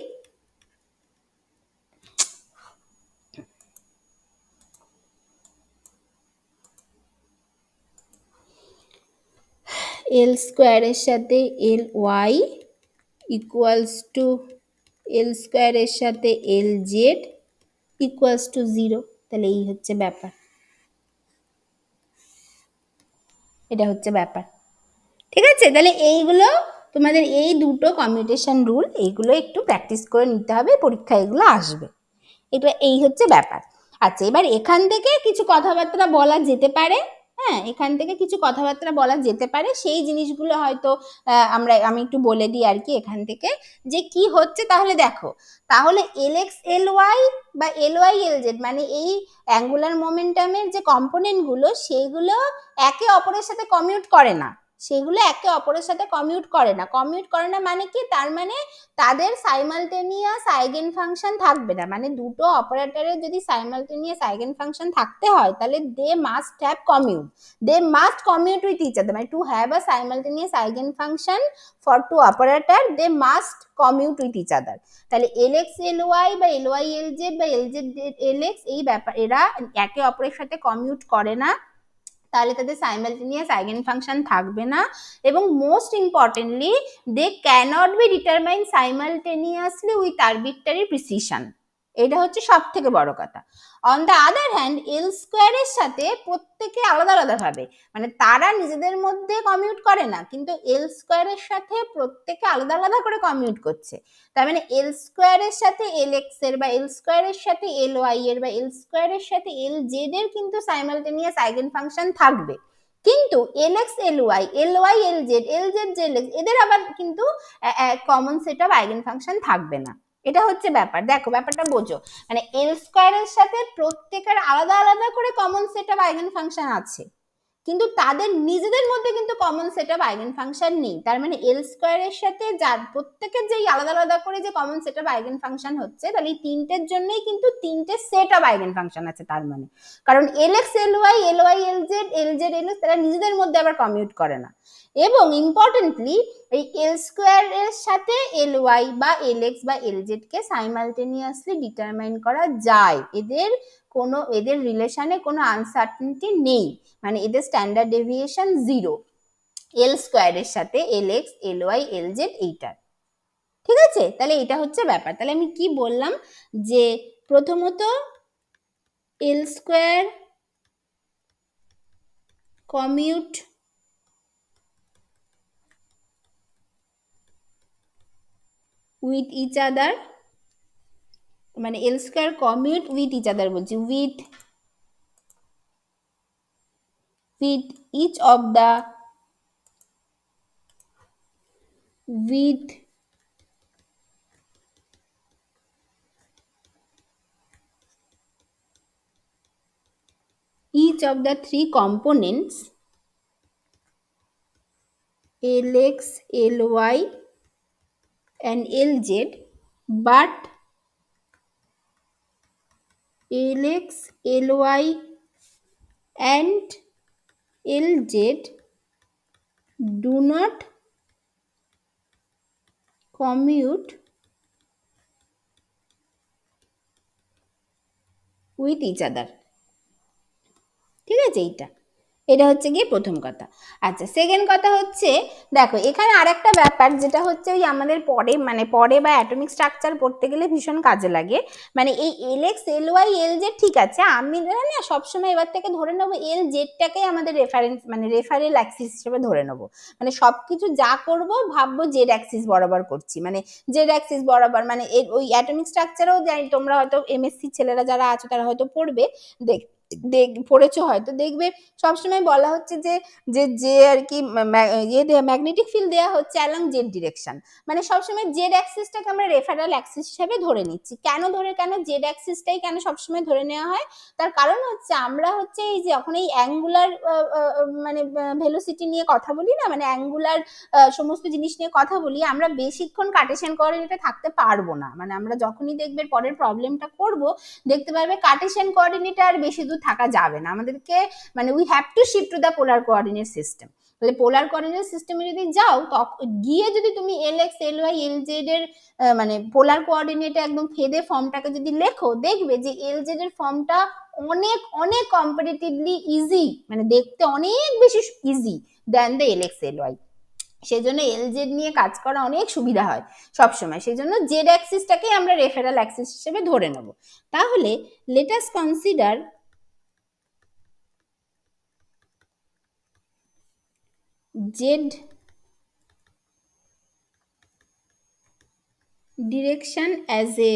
এল স্কোয়ারের সাথে এল ওয়াই ইকুয়ালস টু এল স্কোয়ারের সাথে এল জেড ইকুয়ালস টু জিরো, তাহলে এই হচ্ছে ব্যাপার, এটা হচ্ছে ব্যাপার। ঠিক আছে, তাহলে এইগুলো তোমাদের এই দুটো কমিউটেশন রুল এইগুলো একটু প্র্যাকটিস করে নিতে হবে, পরীক্ষা এগুলো আসবে, এটা এই হচ্ছে ব্যাপার। আচ্ছা, এবার এখান থেকে কিছু কথাবার্তা বলা যেতে পারে, হ্যাঁ এখান থেকে কিছু কথাবার্তা বলা যেতে পারে, সেই জিনিসগুলো হয়তো আমি একটু বলে দিই আর কি এখান থেকে যে কি হচ্ছে। তাহলে দেখো, তাহলে এল এক্স এল ওয়াই বা এল ওয়াই এল জেড মানে এই অ্যাঙ্গুলার মোমেন্টামের যে কম্পোনেন্টগুলো সেইগুলো একে অপরের সাথে কমিউট করে না, সেগুলো একে অপরের সাথে কমিউট করে না, কমিউট করে না মানে কি, তার মানে তাদের সাইমালটেনিয়াস আইগেন ফাংশন থাকবে না, মানে দুটো অপারেটরের যদি সাইমালটেনিয়াস আইগেন ফাংশন থাকতে হয় তাহলে they must have commute, they must commute with each other, মানে to have a simultaneous eigen function for two operator they must commute with each other. তাহলে এল এক্স এল ওয়াই বা L Y L Z বা L Z L x এই ব্যাপার এরা একে অপরের সাথে কমিউট করে না, তাহলে তাদের সাইমালটেনিয়াস আইগেন ফাংশন থাকবে না, এবং most importantly they cannot be determine simultaneously with arbitrary precision. এটা হচ্ছে সব থেকে বড় কথা। On the other hand L স্কোয়ারের সাথে প্রত্যেকে আলাদা আলাদা ভাবে, মানে তারা নিজেদের মধ্যে কমিউট করে না, কিন্তু এল স্কোয়ারের সাথে প্রত্যেকে আলাদা আলাদা করে কমিউট করছে। তার মানে এল স্কোয়ারের সাথে এল এক্স এর বা এল স্কোয়ারের সাথে এল ওয়াই এর বা এল স্কোয়ারের সাথে এল জেড এর কিন্তু সাইমালটেনিয়াস আইগেন ফাংশন থাকবে, কিন্তু L x L Y L z z x এদের আবার কিন্তু common set of eigen function থাকবে না। এটা হচ্ছে ব্যাপার, দেখো ব্যাপারটা বোঝো, মানে এল স্কোয়ারের সাথে প্রত্যেকের আলাদা আলাদা করে common set of eigen function আছে, কিন্তু তাদের নিজেদের মধ্যে কিন্তু common set of eigen function নেই। তার মানে এল স্কোয়ারের সাথে যার প্রত্যেকের যেই আলাদা আলাদা করে যে common set of eigen function হচ্ছে, তাহলে এই তিনটের জন্যই কিন্তু তিনটে সেট অফ আইগেন ফাংশন আছে। তার মানে কারণ L x L Y L Z L x তারা নিজেদের মধ্যে আবার কমিউট করে না, এবং ইম্পর্টেন্টলি এই এল স্কোয়ারের সাথে এল ওয়াই বা এল এক্স বা এল জেড কে সাইমালটেনিয়াসলি ডিটারমাইন করা যায়, এদের রিলেশনে কোনো আনসার্টেনিটি নেই, মানে এদের স্ট্যান্ডার্ড ডেভিয়েশন 0 এল স্কোয়ারের সাথে L x L Y L z এইটার। ঠিক আছে, তাহলে এটা হচ্ছে ব্যাপার। তাহলে আমি কি বললাম, যে প্রথমত L square commute with each other, মানে L square commute with each other বলছি, with each of the with each of the three components Lx, Ly and Lz, but Lx, Ly and Lz do not commute with each other। ঠিক আছে, এটা হচ্ছে গিয়ে প্রথম কথা। আচ্ছা, second কথা হচ্ছে, দেখো এখানে আরেকটা ব্যাপার যেটা হচ্ছে ওই আমাদের পরে বা অ্যাটমিক স্ট্রাকচার পড়তে গেলে ভীষণ কাজে লাগে, মানে এই L x L Y L z, ঠিক আছে আমি না সবসময় এবার থেকে ধরে নেবো এল জেডটাকেই আমাদের রেফারেন্স মানে রেফারেল অ্যাক্সিস হিসেবে ধরে নেবো, মানে সবকিছু যা করব ভাববো জেড অ্যাক্সিস বরাবর করছি, মানে জেড অ্যাক্সিস বরাবর, মানে ওই অ্যাটমিক স্ট্রাকচারেও তোমরা হয়তো এমএসসি ছেলেরা যারা আছো তারা হয়তো পড়বে, পড়েছো হয়তো, দেখবে সবসময় বলা হচ্ছে যে আর কি ম্যাগনেটিক ফিল্ড দেওয়া হচ্ছে অ্যালং জেড ডিরেকশন, মানে সবসময় জেড অ্যাক্সিসটাকে আমরা রেফারেল অ্যাক্সিস হিসেবে ধরে নিচ্ছি। কেন জেড অ্যাক্সিসটাই কেন সবসময় ধরে নেওয়া হয়, তার কারণ হচ্ছে আমরা হচ্ছে এই যে যখন এই অ্যাঙ্গুলার মানে ভেলোসিটি নিয়ে কথা বলি না, মানে অ্যাঙ্গুলার সমস্ত জিনিস নিয়ে কথা বলি, আমরা বেশিক্ষণ কার্টেশিয়ান কোঅর্ডিনেটে থাকতে পারবো না, মানে আমরা যখনই দেখবে পরের প্রবলেমটা করব দেখতে পারবে কার্টেশিয়ান কোঅর্ডিনেটে আর বেশি দূর থাকা যাবে না, আমাদেরকে মানে we have to shift to the polar coordinate system. তাহলে পোলার কোঅর্ডিনেট সিস্টেমে যদি যাও গিয়ে যদি তুমি L x L Y L z এর মানে পোলার কোঅর্ডিনেটে একদম ফেদে ফর্মটাকে যদি লেখো, দেখবে যে এল জেড এর ফর্মটা অনেক অনেক কম্পারেটিভলি ইজি, মানে দেখতে অনেক বেশি easy than the L x L y. সেই জন্য এল জেড নিয়ে কাজ করা অনেক সুবিধা হয় সবসময়, সেই জন্য জেড অ্যাক্সিসটাকে আমরা রেফারেল অ্যাক্সিস হিসেবে ধরে নেব। তাহলে let us consider z direction as a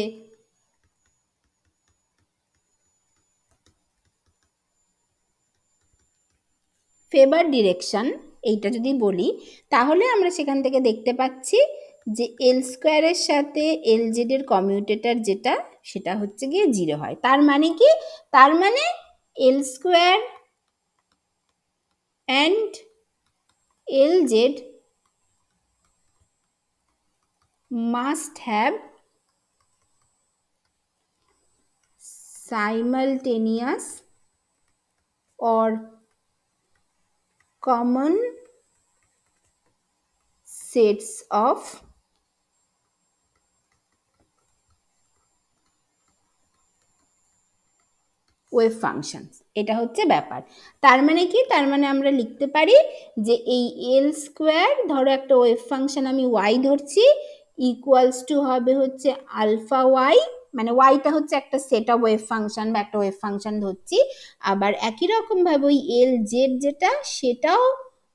favour direction, এইটা যদি বলি তাহলে আমরা সেখান থেকে দেখতে পাচ্ছি যে এল স্কোয়ারের সাথে এল জেড এর কমিউটেটর যেটা সেটা হচ্ছে গিয়ে 0 হয়। তার মানে কি, তার মানে L square and L z must have simultaneous or common sets of wave function. এটা হচ্ছে ব্যাপার। তার মানে কি, তার মানে আমরা লিখতে পারি যে এই এল স্কোয়ার, ধরো একটা ওয়েভ ফাংশন আমি ওয়াই ধরছি, ইকুয়ালস টু হবে হচ্ছে আলফা ওয়াই, মানে ওয়াইটা হচ্ছে একটা সেট অফ ওয়েভ ফাংশন বা একটা ওয়েভ ফাংশন ধরছি। আবার একই রকম ভাবে ওই এল জেড যেটা, সেটাও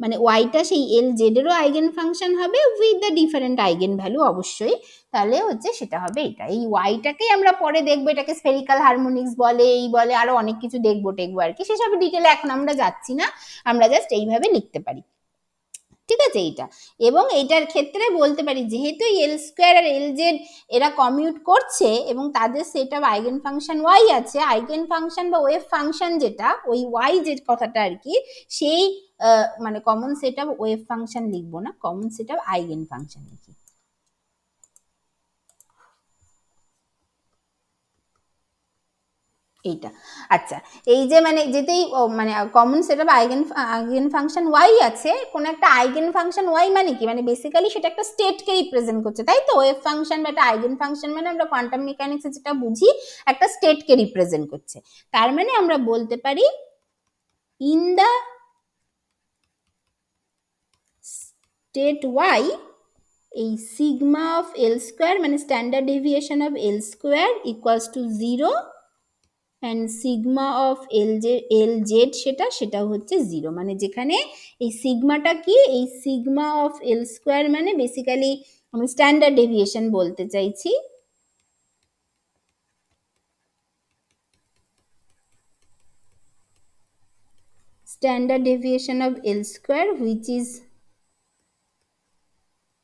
মানে ওয়াইটা সেই এল জেড এরও আইগেন ফাংশন হবে with the different eigen value অবশ্যই। তাহলে হচ্ছে সেটা হবে এটা। এই ওয়াইটাকেই আমরা পরে দেখবো, এটাকে স্ফেরিক্যাল হারমোনিক্স বলে, এই বলে, আরো অনেক কিছু দেখবো টেকবো আর কি, সেসব ডিটেলে এখন আমরা যাচ্ছি না, আমরা জাস্ট এইভাবে লিখতে পারি, ঠিক আছে এইটা। এবং এইটার ক্ষেত্রে বলতে পারি যেহেতু এল স্কোয়ার আর এল জেড এরা কমিউট করছে এবং তাদের set of eigen function y আছে, আইগেন ফাংশন বা ওয়েভ ফাংশন যেটা ওই ওয়াই যে কথাটা আর কি, সেই মানে common set of wave function লিখবো না, common set of eigen function লিখি এইটা। আচ্ছা, এই যে মানে যেতেই মানে common set of eigen function y আছে, কোন একটা আইগেন ফাংশন ওয়াই মানে কি, মানে বেসিক্যালি সেটা একটা স্টেটকে রিপ্রেজেন্ট করছে, তাই তো। ওয়েভ ফাংশন বা একটা আইগেন ফাংশন মানে আমরা কোয়ান্টাম মেকানিক্সে যেটা বুঝি একটা স্টেটকে রিপ্রেজেন্ট করছে। তার মানে আমরা বলতে পারি ইন দ্য স্টেট ওয়াই এই সিগমা অফ এল স্কোয়ার মানে standard deviation of L square equals two 0 and sigma of LZ সেটা হচ্ছে 0, মানে যেখানে এই সিগমাটা কি, এই সিগমা অফ এল স্কোয়ার মানে বেসিক্যালি আমি স্ট্যান্ডার্ড ডেভিয়েশন বলতে চাইছি, standard deviation of L square which is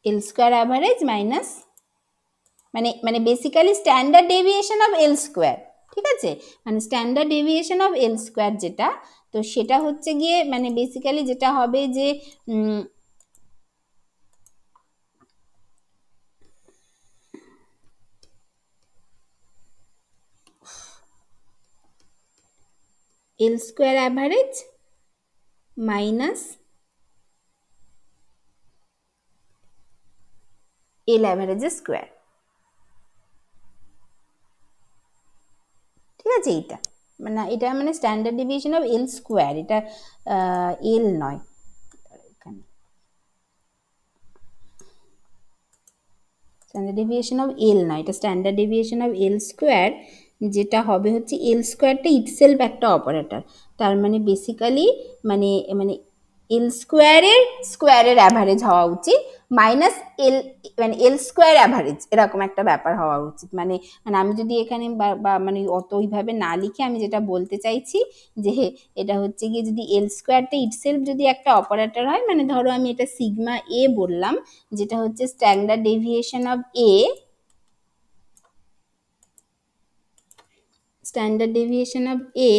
L square average minus, মানে basically standard deviation of L square, ঠিক আছে, মানে standard deviation of L square যেটা, তো সেটা হচ্ছে গিয়ে মানে বেসিক্যালি যেটা হবে যে এল square average minus L অ্যাভারেজের square, ঠিক আছে এইটা, মানে এটা মানে standard deviation of L square, এটা এল নয়, এখানে স্ট্যান্ডার্ড ডেভিয়েশন অফ এল নয়, এটা standard deviation of L square, যেটা হবে হচ্ছে এল স্কোয়ারটা ইটসেলফ একটা অপারেটর, তার মানে বেসিক্যালি মানে মানে এল স্কোয়ারের অ্যাভারেজ হওয়া উচিত মাইনাস এল, মানে এল স্কোয়ার অ্যাভারেজ এরকম একটা ব্যাপার হওয়া উচিত, মানে মানে আমি যদি এখানে বা মানে অত ওইভাবে না লিখে আমি যেটা বলতে চাইছি যে এটা হচ্ছে গিয়ে যদি এল স্কোয়ারটা ইটসেলফ যদি একটা অপারেটর হয়, মানে ধরো আমি এটা সিগমা এ বললাম, যেটা হচ্ছে standard deviation of A, standard deviation of A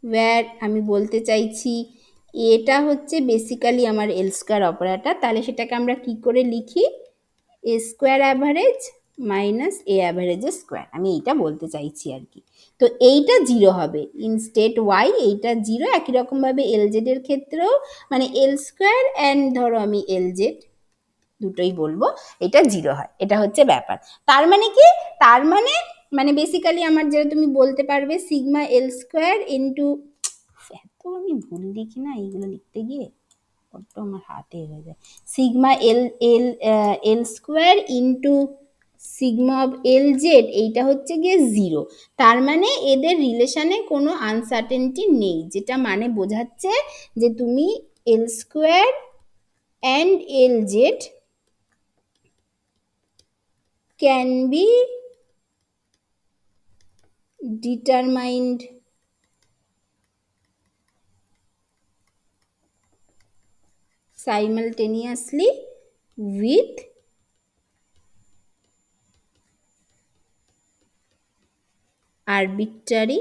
where আমি বলতে চাইছি এটা হচ্ছে বেসিক্যালি আমার এল স্কোয়ার অপারেটর, তাহলে সেটাকে আমরা কি করে লিখি, এ স্কোয়ার অ্যাভারেজ মাইনাস এ অ্যাভারেজের স্কোয়ার, আমি এইটা বলতে চাইছি আর কি। তো এইটা 0 হবে ইন স্টেট ওয়াই, এইটা 0, একই রকমভাবে এল জেডের ক্ষেত্রেও মানে এল স্কোয়ার অ্যান্ড ধরো আমি এল জেড দুটোই বলবো, এটা 0 হয়, এটা হচ্ছে ব্যাপার। তার মানে কি, তার মানে মানে বেসিক্যালি আমার যেটা তুমি বলতে পারবে সিগমা এল স্কোয়ার ইন্টু, এত আমি ভুল লিখি না এইগুলো লিখতে গিয়ে, বড্ড আমার হাতে হয়ে যায়, sigma L L L square into sigma of L z, এইটা হচ্ছে গিয়ে 0, তার মানে এদের রিলেশনে কোনো আনসার্টেনটি নেই, যেটা মানে বোঝাচ্ছে যে তুমি L square and L z can be determined simultaneously with arbitrary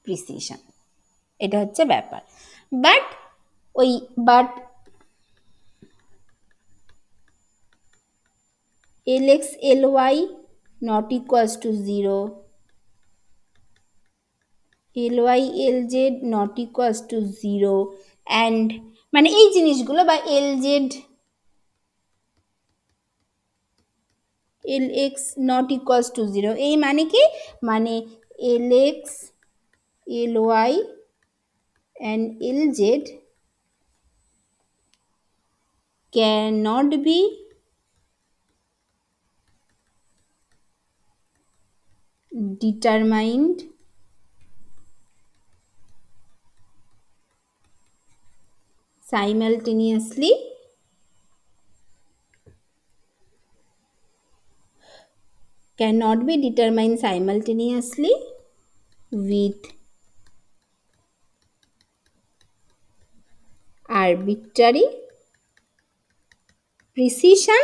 precision, এটা হচ্ছে ব্যাপার। বাট ওই but lx ly not equals to 0, ly lz not equals to 0 and মানে এই জিনিসগুলো বা lz lx not equals to 0 এই মানে কি মানে lx ly and lz cannot be determined simultaneously cannot be determined simultaneously with arbitrary precision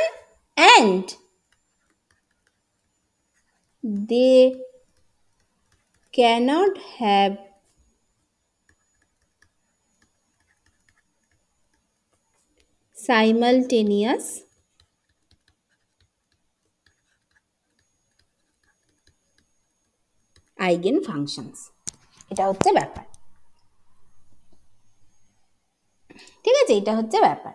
and they cannot have simultaneous eigenfunctions এটা হচ্ছে ব্যাপার ঠিক আছে এটা হচ্ছে ব্যাপার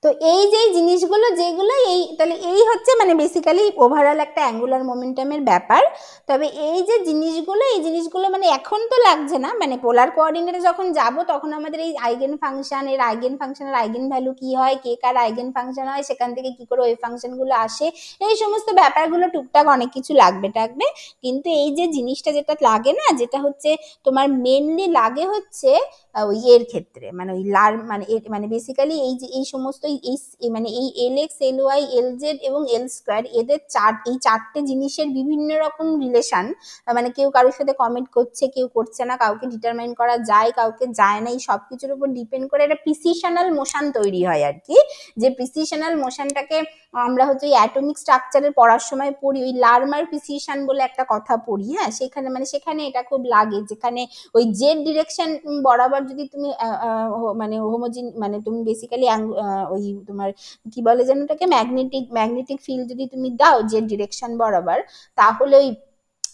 তো এই যে জিনিসগুলো যেগুলো এই তাহলে এই হচ্ছে মানে বেসিক্যালি ওভারঅল একটা অ্যাঙ্গুলার মোমেন্টামের ব্যাপার তবে এই যে জিনিসগুলো মানে এখন তো লাগছে না মানে পোলার কোঅর্ডিনেটে যখন যাব তখন আমাদের এই আইগেন ফাংশন এর আইগেন ফাংশনের আইগেন ভ্যালু কি হয় কে কার আইগেন ফাংশন হয় সেখান থেকে কি করে ওই ফাংশনগুলো আসে এই সমস্ত ব্যাপারগুলো টুকটাক অনেক কিছু লাগবে কিন্তু এই যে জিনিসটা যেটা লাগে না যেটা হচ্ছে তোমার মেনলি লাগে হচ্ছে ওই এর ক্ষেত্রে মানে ওই মানে বেসিক্যালি এই যে এই সমস্ত মানে এই lx ly lz এবং l স্কয়ার এদের এই চারটে জিনিসের বিভিন্ন রকম রিলেশন মানে কেউ কারোর সাথে কমেন্ট করছে কেউ করছে না কাউকে ডিটারমাইন করা যায় কাউকে যায় না এই সব কিছুর উপর ডিপেন্ড করে একটা প্রিসিশনাল মোশন তৈরি হয় আর কি যে প্রিসিশনাল মোশনটাকে আমরা হচ্ছে ওই অ্যাটমিক স্ট্রাকচারের পড়ার সময় পড়ি ওই লার্মার প্রিসিশন বলে একটা কথা পড়ি হ্যাঁ সেখানে এটা খুব লাগে যেখানে ওই জেড ডিরেকশন বরাবর যদি তুমি মানে হোমোজিন মানে তুমি বেসিক্যালি ওই তোমার কি বলে যেন ওটাকে ম্যাগনেটিক ফিল্ড যদি তুমি দাও জেড ডিরেকশন বরাবর তাহলে ওই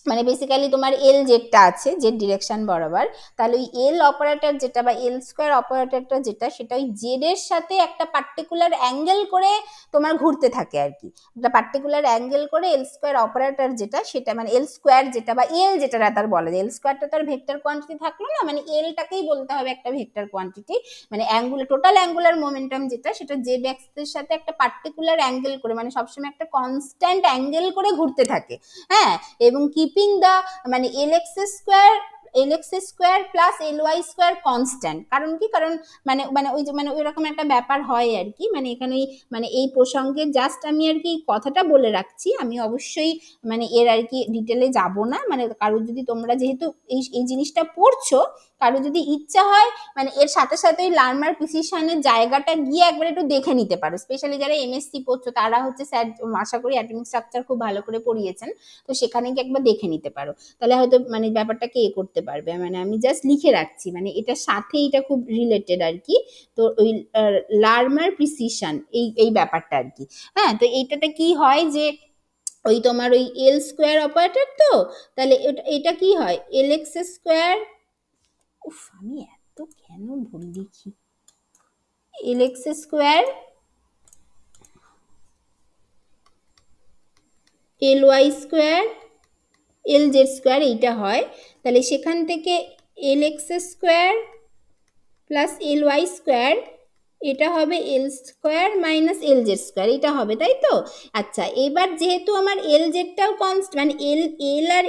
মানে বেসিক্যালি তোমার এল জেডটা আছে জেড ডিরেকশন বরাবর তাহলে ওই এল অপারেটর যেটা বা এল স্কয়ার অপারেটরটা যেটা সেটা ওই জেড এর সাথে একটা পার্টিকুলার অ্যাঙ্গেল করে তোমার ঘুরতে থাকে আর কি একটা পার্টিকুলার অ্যাঙ্গেল করে এল স্কয়ার অপারেটর যেটা সেটা মানে এল স্কয়ার যেটা বা এল যেটা তার বলা যায় এল স্কয়ারটা তার ভেক্টর কোয়ান্টিটি থাকলো না মানে এলটাকেই বলতে হবে একটা ভেক্টর কোয়ান্টিটি মানে টোটাল অ্যাঙ্গুলার মোমেন্টাম যেটা সেটা জেড এক্সের সাথে একটা পার্টিকুলার অ্যাঙ্গেল করে মানে সবসময় একটা কনস্ট্যান্ট অ্যাঙ্গেল করে ঘুরতে থাকে হ্যাঁ এবং keeping the মানে lx square plus ly square constant কারণ কি কারণ মানে মানে ওই যে মানে ওইরকম একটা ব্যাপার হয় আর কি মানে এখানে মানে এই প্রসঙ্গে জাস্ট আমি আর কি কথাটা বলে রাখছি আমি অবশ্যই মানে এর আর কি ডিটেলে যাব না মানে কারো যদি তোমরা যেহেতু এই জিনিসটা পড়ছো কারো যদি ইচ্ছা হয় মানে এর সাথে সাথে ওই লার্মার প্রিসিশনের জায়গাটা গিয়ে একবার একটু দেখে নিতে পারো স্পেশালি যারা এমএসসি পড়ছো তারা হচ্ছে স্যার আশা করি অ্যাটমিক স্ট্রাকচার খুব ভালো করে পড়িয়েছেন তো সেখানে গিয়ে একবার দেখে নিতে পারো তাহলে হয়তো মানে ব্যাপারটাকে করতে পারবে মানে আমি জাস্ট লিখে রাখছি মানে এটার সাথে এটা খুব রিলেটেড আর কি তো ওই লার্মার প্রিসিশন এই ব্যাপারটা আর কি হ্যাঁ তো এইটাতে কি হয় যে ওই তোমার ওই এল স্কোয়ার অপারেটর তো তাহলে এটা কি হয় এল এক্স স্কোয়ার উফ আমি এত কেন ভুল লিখি L x square L y square L z square এইটা হয় তাহলে সেখান থেকে L x square plus L y square এটা হবে L square minus L z square এটা হবে তাই তো আচ্ছা এবার যেহেতু আমার এল জেডটাও কনস্ট মানে এল আর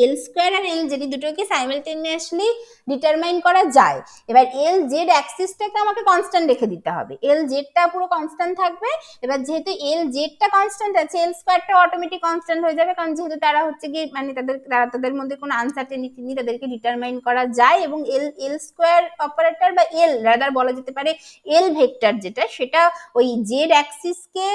এল স্কোয়ার আর এল জেড দুটোকে সাইমালটেনিয়াসলি ডিটারমাইন করা যায় এবার এল জেড অ্যাক্সিসটাকে আমাকে কনস্ট্যান্ট রেখে দিতে হবে এল জেডটা পুরো কনস্ট্যান্ট থাকবে এবার যেহেতু এল জেডটা কনস্ট্যান্ট আছে এল স্কোয়ারটা অটোমেটিক কনস্ট্যান্ট হয়ে যাবে কারণ যেহেতু তারা হচ্ছে কি মানে তাদের মধ্যে কোনো আনসার্টেনিটি নেই তাদেরকে ডিটারমাইন করা যায় এবং এল স্কোয়ার অপারেটর বা এল রাদার বলা যেতে পারে এল ভেক্টর যেটা সেটা ওই জেড অ্যাক্সিসকে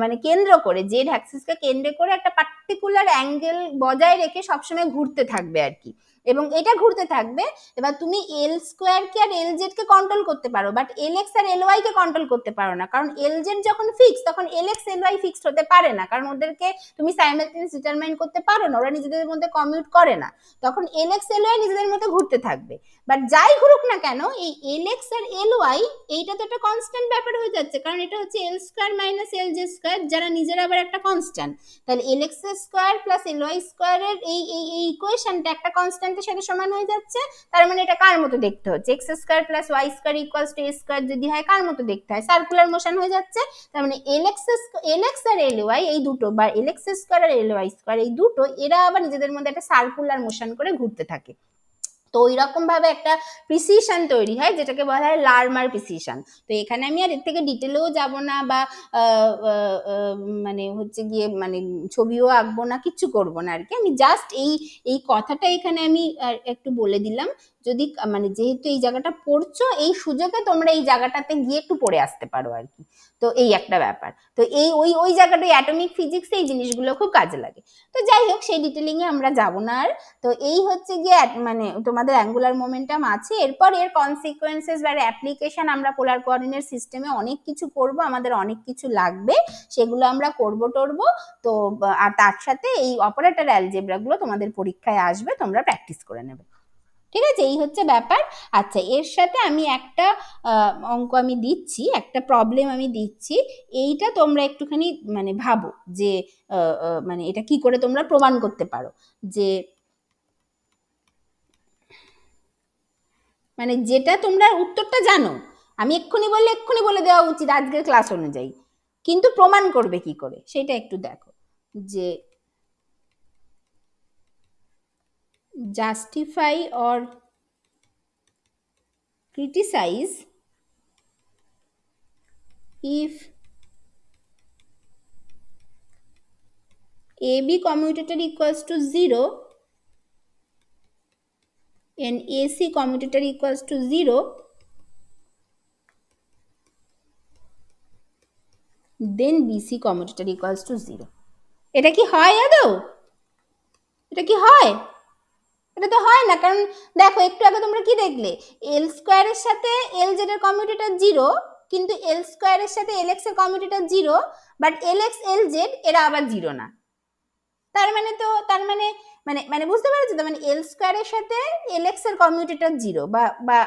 মানে কেন্দ্র করে জেড অ্যাক্সিসকে কেন্দ্র করে একটা পার্টিকুলার অ্যাঙ্গেল বজায় রেখে সবসময় ঘুরতে থাকবে আর কি এবং এটা ঘুরতে থাকবে। এবার তুমি এল স্কোয়ার কে আর এল জেড কে কন্ট্রোল করতে পারো, বাট এল এক্স আর এল ওয়াই কে কন্ট্রোল করতে পারো না, কারণ এল জেড যখন ফিক্স তখন L x L y fixed হতে পারে না, কারণ ওদেরকে তুমি সাইমালটেনিয়াস ডিটারমাইন করতে পারো না, ওরা নিজেদের মধ্যে কমিউট করে না, তখন এল এক্স এল ওয়াই নিজেদের মধ্যে ঘুরতে থাকবে। বাট যাই ঘুরুক না কেন এই এল এক্স আর এল ওয়াই এইটা তো একটা কনস্ট্যান্ট ব্যাপার হয়ে যাচ্ছে, কারণ এটা হচ্ছে L square minus L J square, যারা নিজেরা আবার একটা কনস্ট্যান্ট। তাহলে L x square plus L y স্কোয়ারের এই ইকুয়েশনটা একটা কনস্ট্যান্টের সাথে সমান হয়ে যাচ্ছে। তার মানে এটা কার মতো দেখতে হচ্ছে, x square plus y square equals to a square যদি হয় কার মতো দেখতে হয়, সার্কুলার মোশন হয়ে যাচ্ছে। তার মানে এল এক্স আর এল ওয়াই এই দুটো, বা এল এক্স স্কোয়ার আর এল ওয়াই স্কোয়ার এই দুটো, এরা আবার নিজেদের মধ্যে একটা সার্কুলার মোশন করে ঘুরতে থাকে। তো ওই রকম ভাবে একটা প্রিসিশন তৈরি হয় যেটাকে বলা হয় লার্মার প্রিসিশন। তো এখানে আমি আর এর থেকে ডিটেলেও যাব না, বা মানে হচ্ছে গিয়ে মানে ছবিও আঁকবো না, কিচ্ছু করবো না আর কি। আমি জাস্ট এই কথাটা এখানে আমি একটু বলে দিলাম, যদি মানে যেহেতু এই জায়গাটা পড়ছো এই সুযোগে তোমরা এই জায়গাটাতে গিয়ে একটু পড়ে আসতে পারো আর কি। তো এই একটা ব্যাপার। তো এই ওই জায়গাটা অ্যাটমিক ফিজিক্সে এই জিনিসগুলো খুব কাজে লাগে। তো যাই হোক সেই ডিটেলিং এ আমরা যাব না আর। তো এই হচ্ছে গিয়ে মানে তোমাদের অ্যাঙ্গুলার মোমেন্টাম আছে, এরপর এর কনসিকোয়েন্সেস বা অ্যাপ্লিকেশন আমরা পোলার কোঅর্ডিনেট সিস্টেমে অনেক কিছু করব, আমাদের অনেক কিছু লাগবে, সেগুলো আমরা করবো টরবো। তো আর তার সাথে এই অপারেটর অ্যালজেব্রা গুলো তোমাদের পরীক্ষায় আসবে, তোমরা প্র্যাকটিস করে নেবে, ঠিক আছে? এই হচ্ছে ব্যাপার। আচ্ছা, এর সাথে আমি একটা অঙ্ক আমি দিচ্ছি, একটা প্রবলেম আমি দিচ্ছি, এইটা তোমরা একটুখানি মানে ভাবো যে মানে এটা কি করে তোমরা প্রমাণ করতে পারো যে মানে যেটা তোমরা উত্তরটা জানো, আমি এক্ষুনি বললে এক্ষুনি বলে দেওয়া উচিত আজকের ক্লাস অনুযায়ী, কিন্তু প্রমাণ করবে কি করে সেটা একটু দেখো। যে justify or criticize if AB commutator equals to 0 and AC commutator equals to 0, then BC commutator equals to 0. এটা কি হয় আদৌ? এটা কি হয়? এটা তো হয় না, কারণ দেখো একটু আগে তোমরা কি দেখলে, এল স্কোয়ারের সাথে এল জেড এর কমিউটেটর 0, কিন্তু এল স্কোয়ারের সাথে এল এক্স এর commutator 0, but L x L z এরা আবার 0 না। তার মানে তো মানে বুঝতে পারছো তো, মানে এল স্কোয়ারের সাথে এল এক্স এর কমিউটেটর 0, বা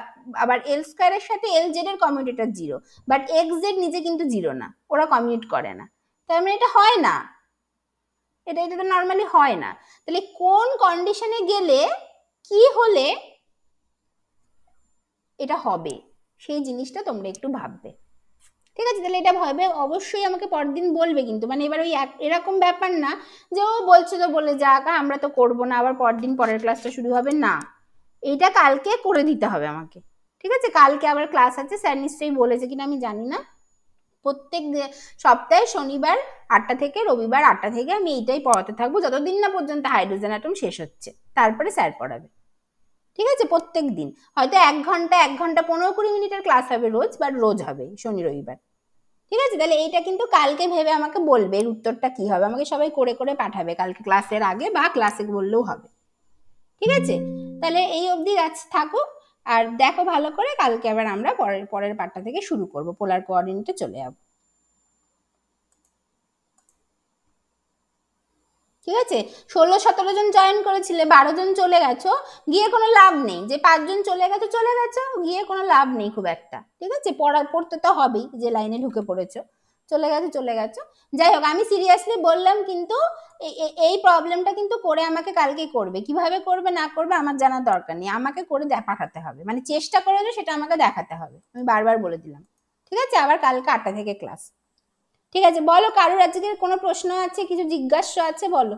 আবার এল স্কোয়ারের সাথে এল জেড এর কমিউটেটর 0, বাট এক্স জেড নিজে কিন্তু 0 না, ওরা কমিউট করে না। তার মানে এটা হয় না, এটা তো নর্মালি হয় না। তাহলে কোন কন্ডিশনে গেলে কি হলে এটা হবে সেই জিনিসটা তোমরা একটু ভাববে, ঠিক আছে? তাহলে এটা ভাবে অবশ্যই আমাকে পরদিন বলবে, কিন্তু মানে এবার ওই এরকম ব্যাপার না যে ও বলছে তো বলে যাক, আমরা তো করবো না, আবার পরদিন পরের ক্লাসটা শুরু হবে না, এইটা কালকে করে দিতে হবে আমাকে, ঠিক আছে? কালকে আবার ক্লাস আছে, স্যার নিশ্চয়ই বলেছে কিনা আমি জানি না, প্রত্যেক সপ্তাহে শনিবার 8টা থেকে রবিবার 8টা থেকে আমি এইটাই পড়াতে থাকবো যতদিন না পর্যন্ত হাইড্রোজেন অ্যাটম শেষ হচ্ছে, তারপরে স্যার পড়াবে, ঠিক আছে? প্রত্যেক দিন হয়তো 1 ঘন্টা 15-20 মিনিটের ক্লাস হবে রোজ, বা রোজ হবে শনি রবিবার, ঠিক আছে? তাহলে এইটা কিন্তু কালকে ভেবে আমাকে বলবে এর উত্তরটা কি হবে, আমাকে সবাই করে করে পাঠাবে কালকে ক্লাসের আগে, বা ক্লাসে বললেও হবে, ঠিক আছে? তাহলে এই অবধি থাকুক, আর দেখো ভালো করে, কালকে আবার আমরা পরের পার্টটা থেকে শুরু করব, পোলার কোঅর্ডিনেটে চলে যাব, ঠিক আছে? 16-17 জন জয়েন করেছিলে, 12 জন চলে গেছো, গিয়ে কোনো লাভ নেই, যে 5 জন চলে গেছো গিয়ে কোনো লাভ নেই খুব একটা, ঠিক আছে? পড়তে তো হবেই, যে লাইনে ঢুকে পড়েছো, চলে গেছো। যাই হোক, আমি সিরিয়াসলি বললাম, কিন্তু এই প্রবলেমটা কিন্তু করে আমাকে কালকে করবে, কিভাবে করবে না করবে আমার জানার দরকার নেই, আমাকে করে পাঠাতে হবে, মানে চেষ্টা করে সেটা আমাকে দেখাতে হবে, আমি বারবার বলে দিলাম, ঠিক আছে? আবার কালকে 8টা থেকে ক্লাস, ঠিক আছে? বলো, কারোর আজকে কোনো প্রশ্ন আছে, কিছু জিজ্ঞাসা আছে, বলো।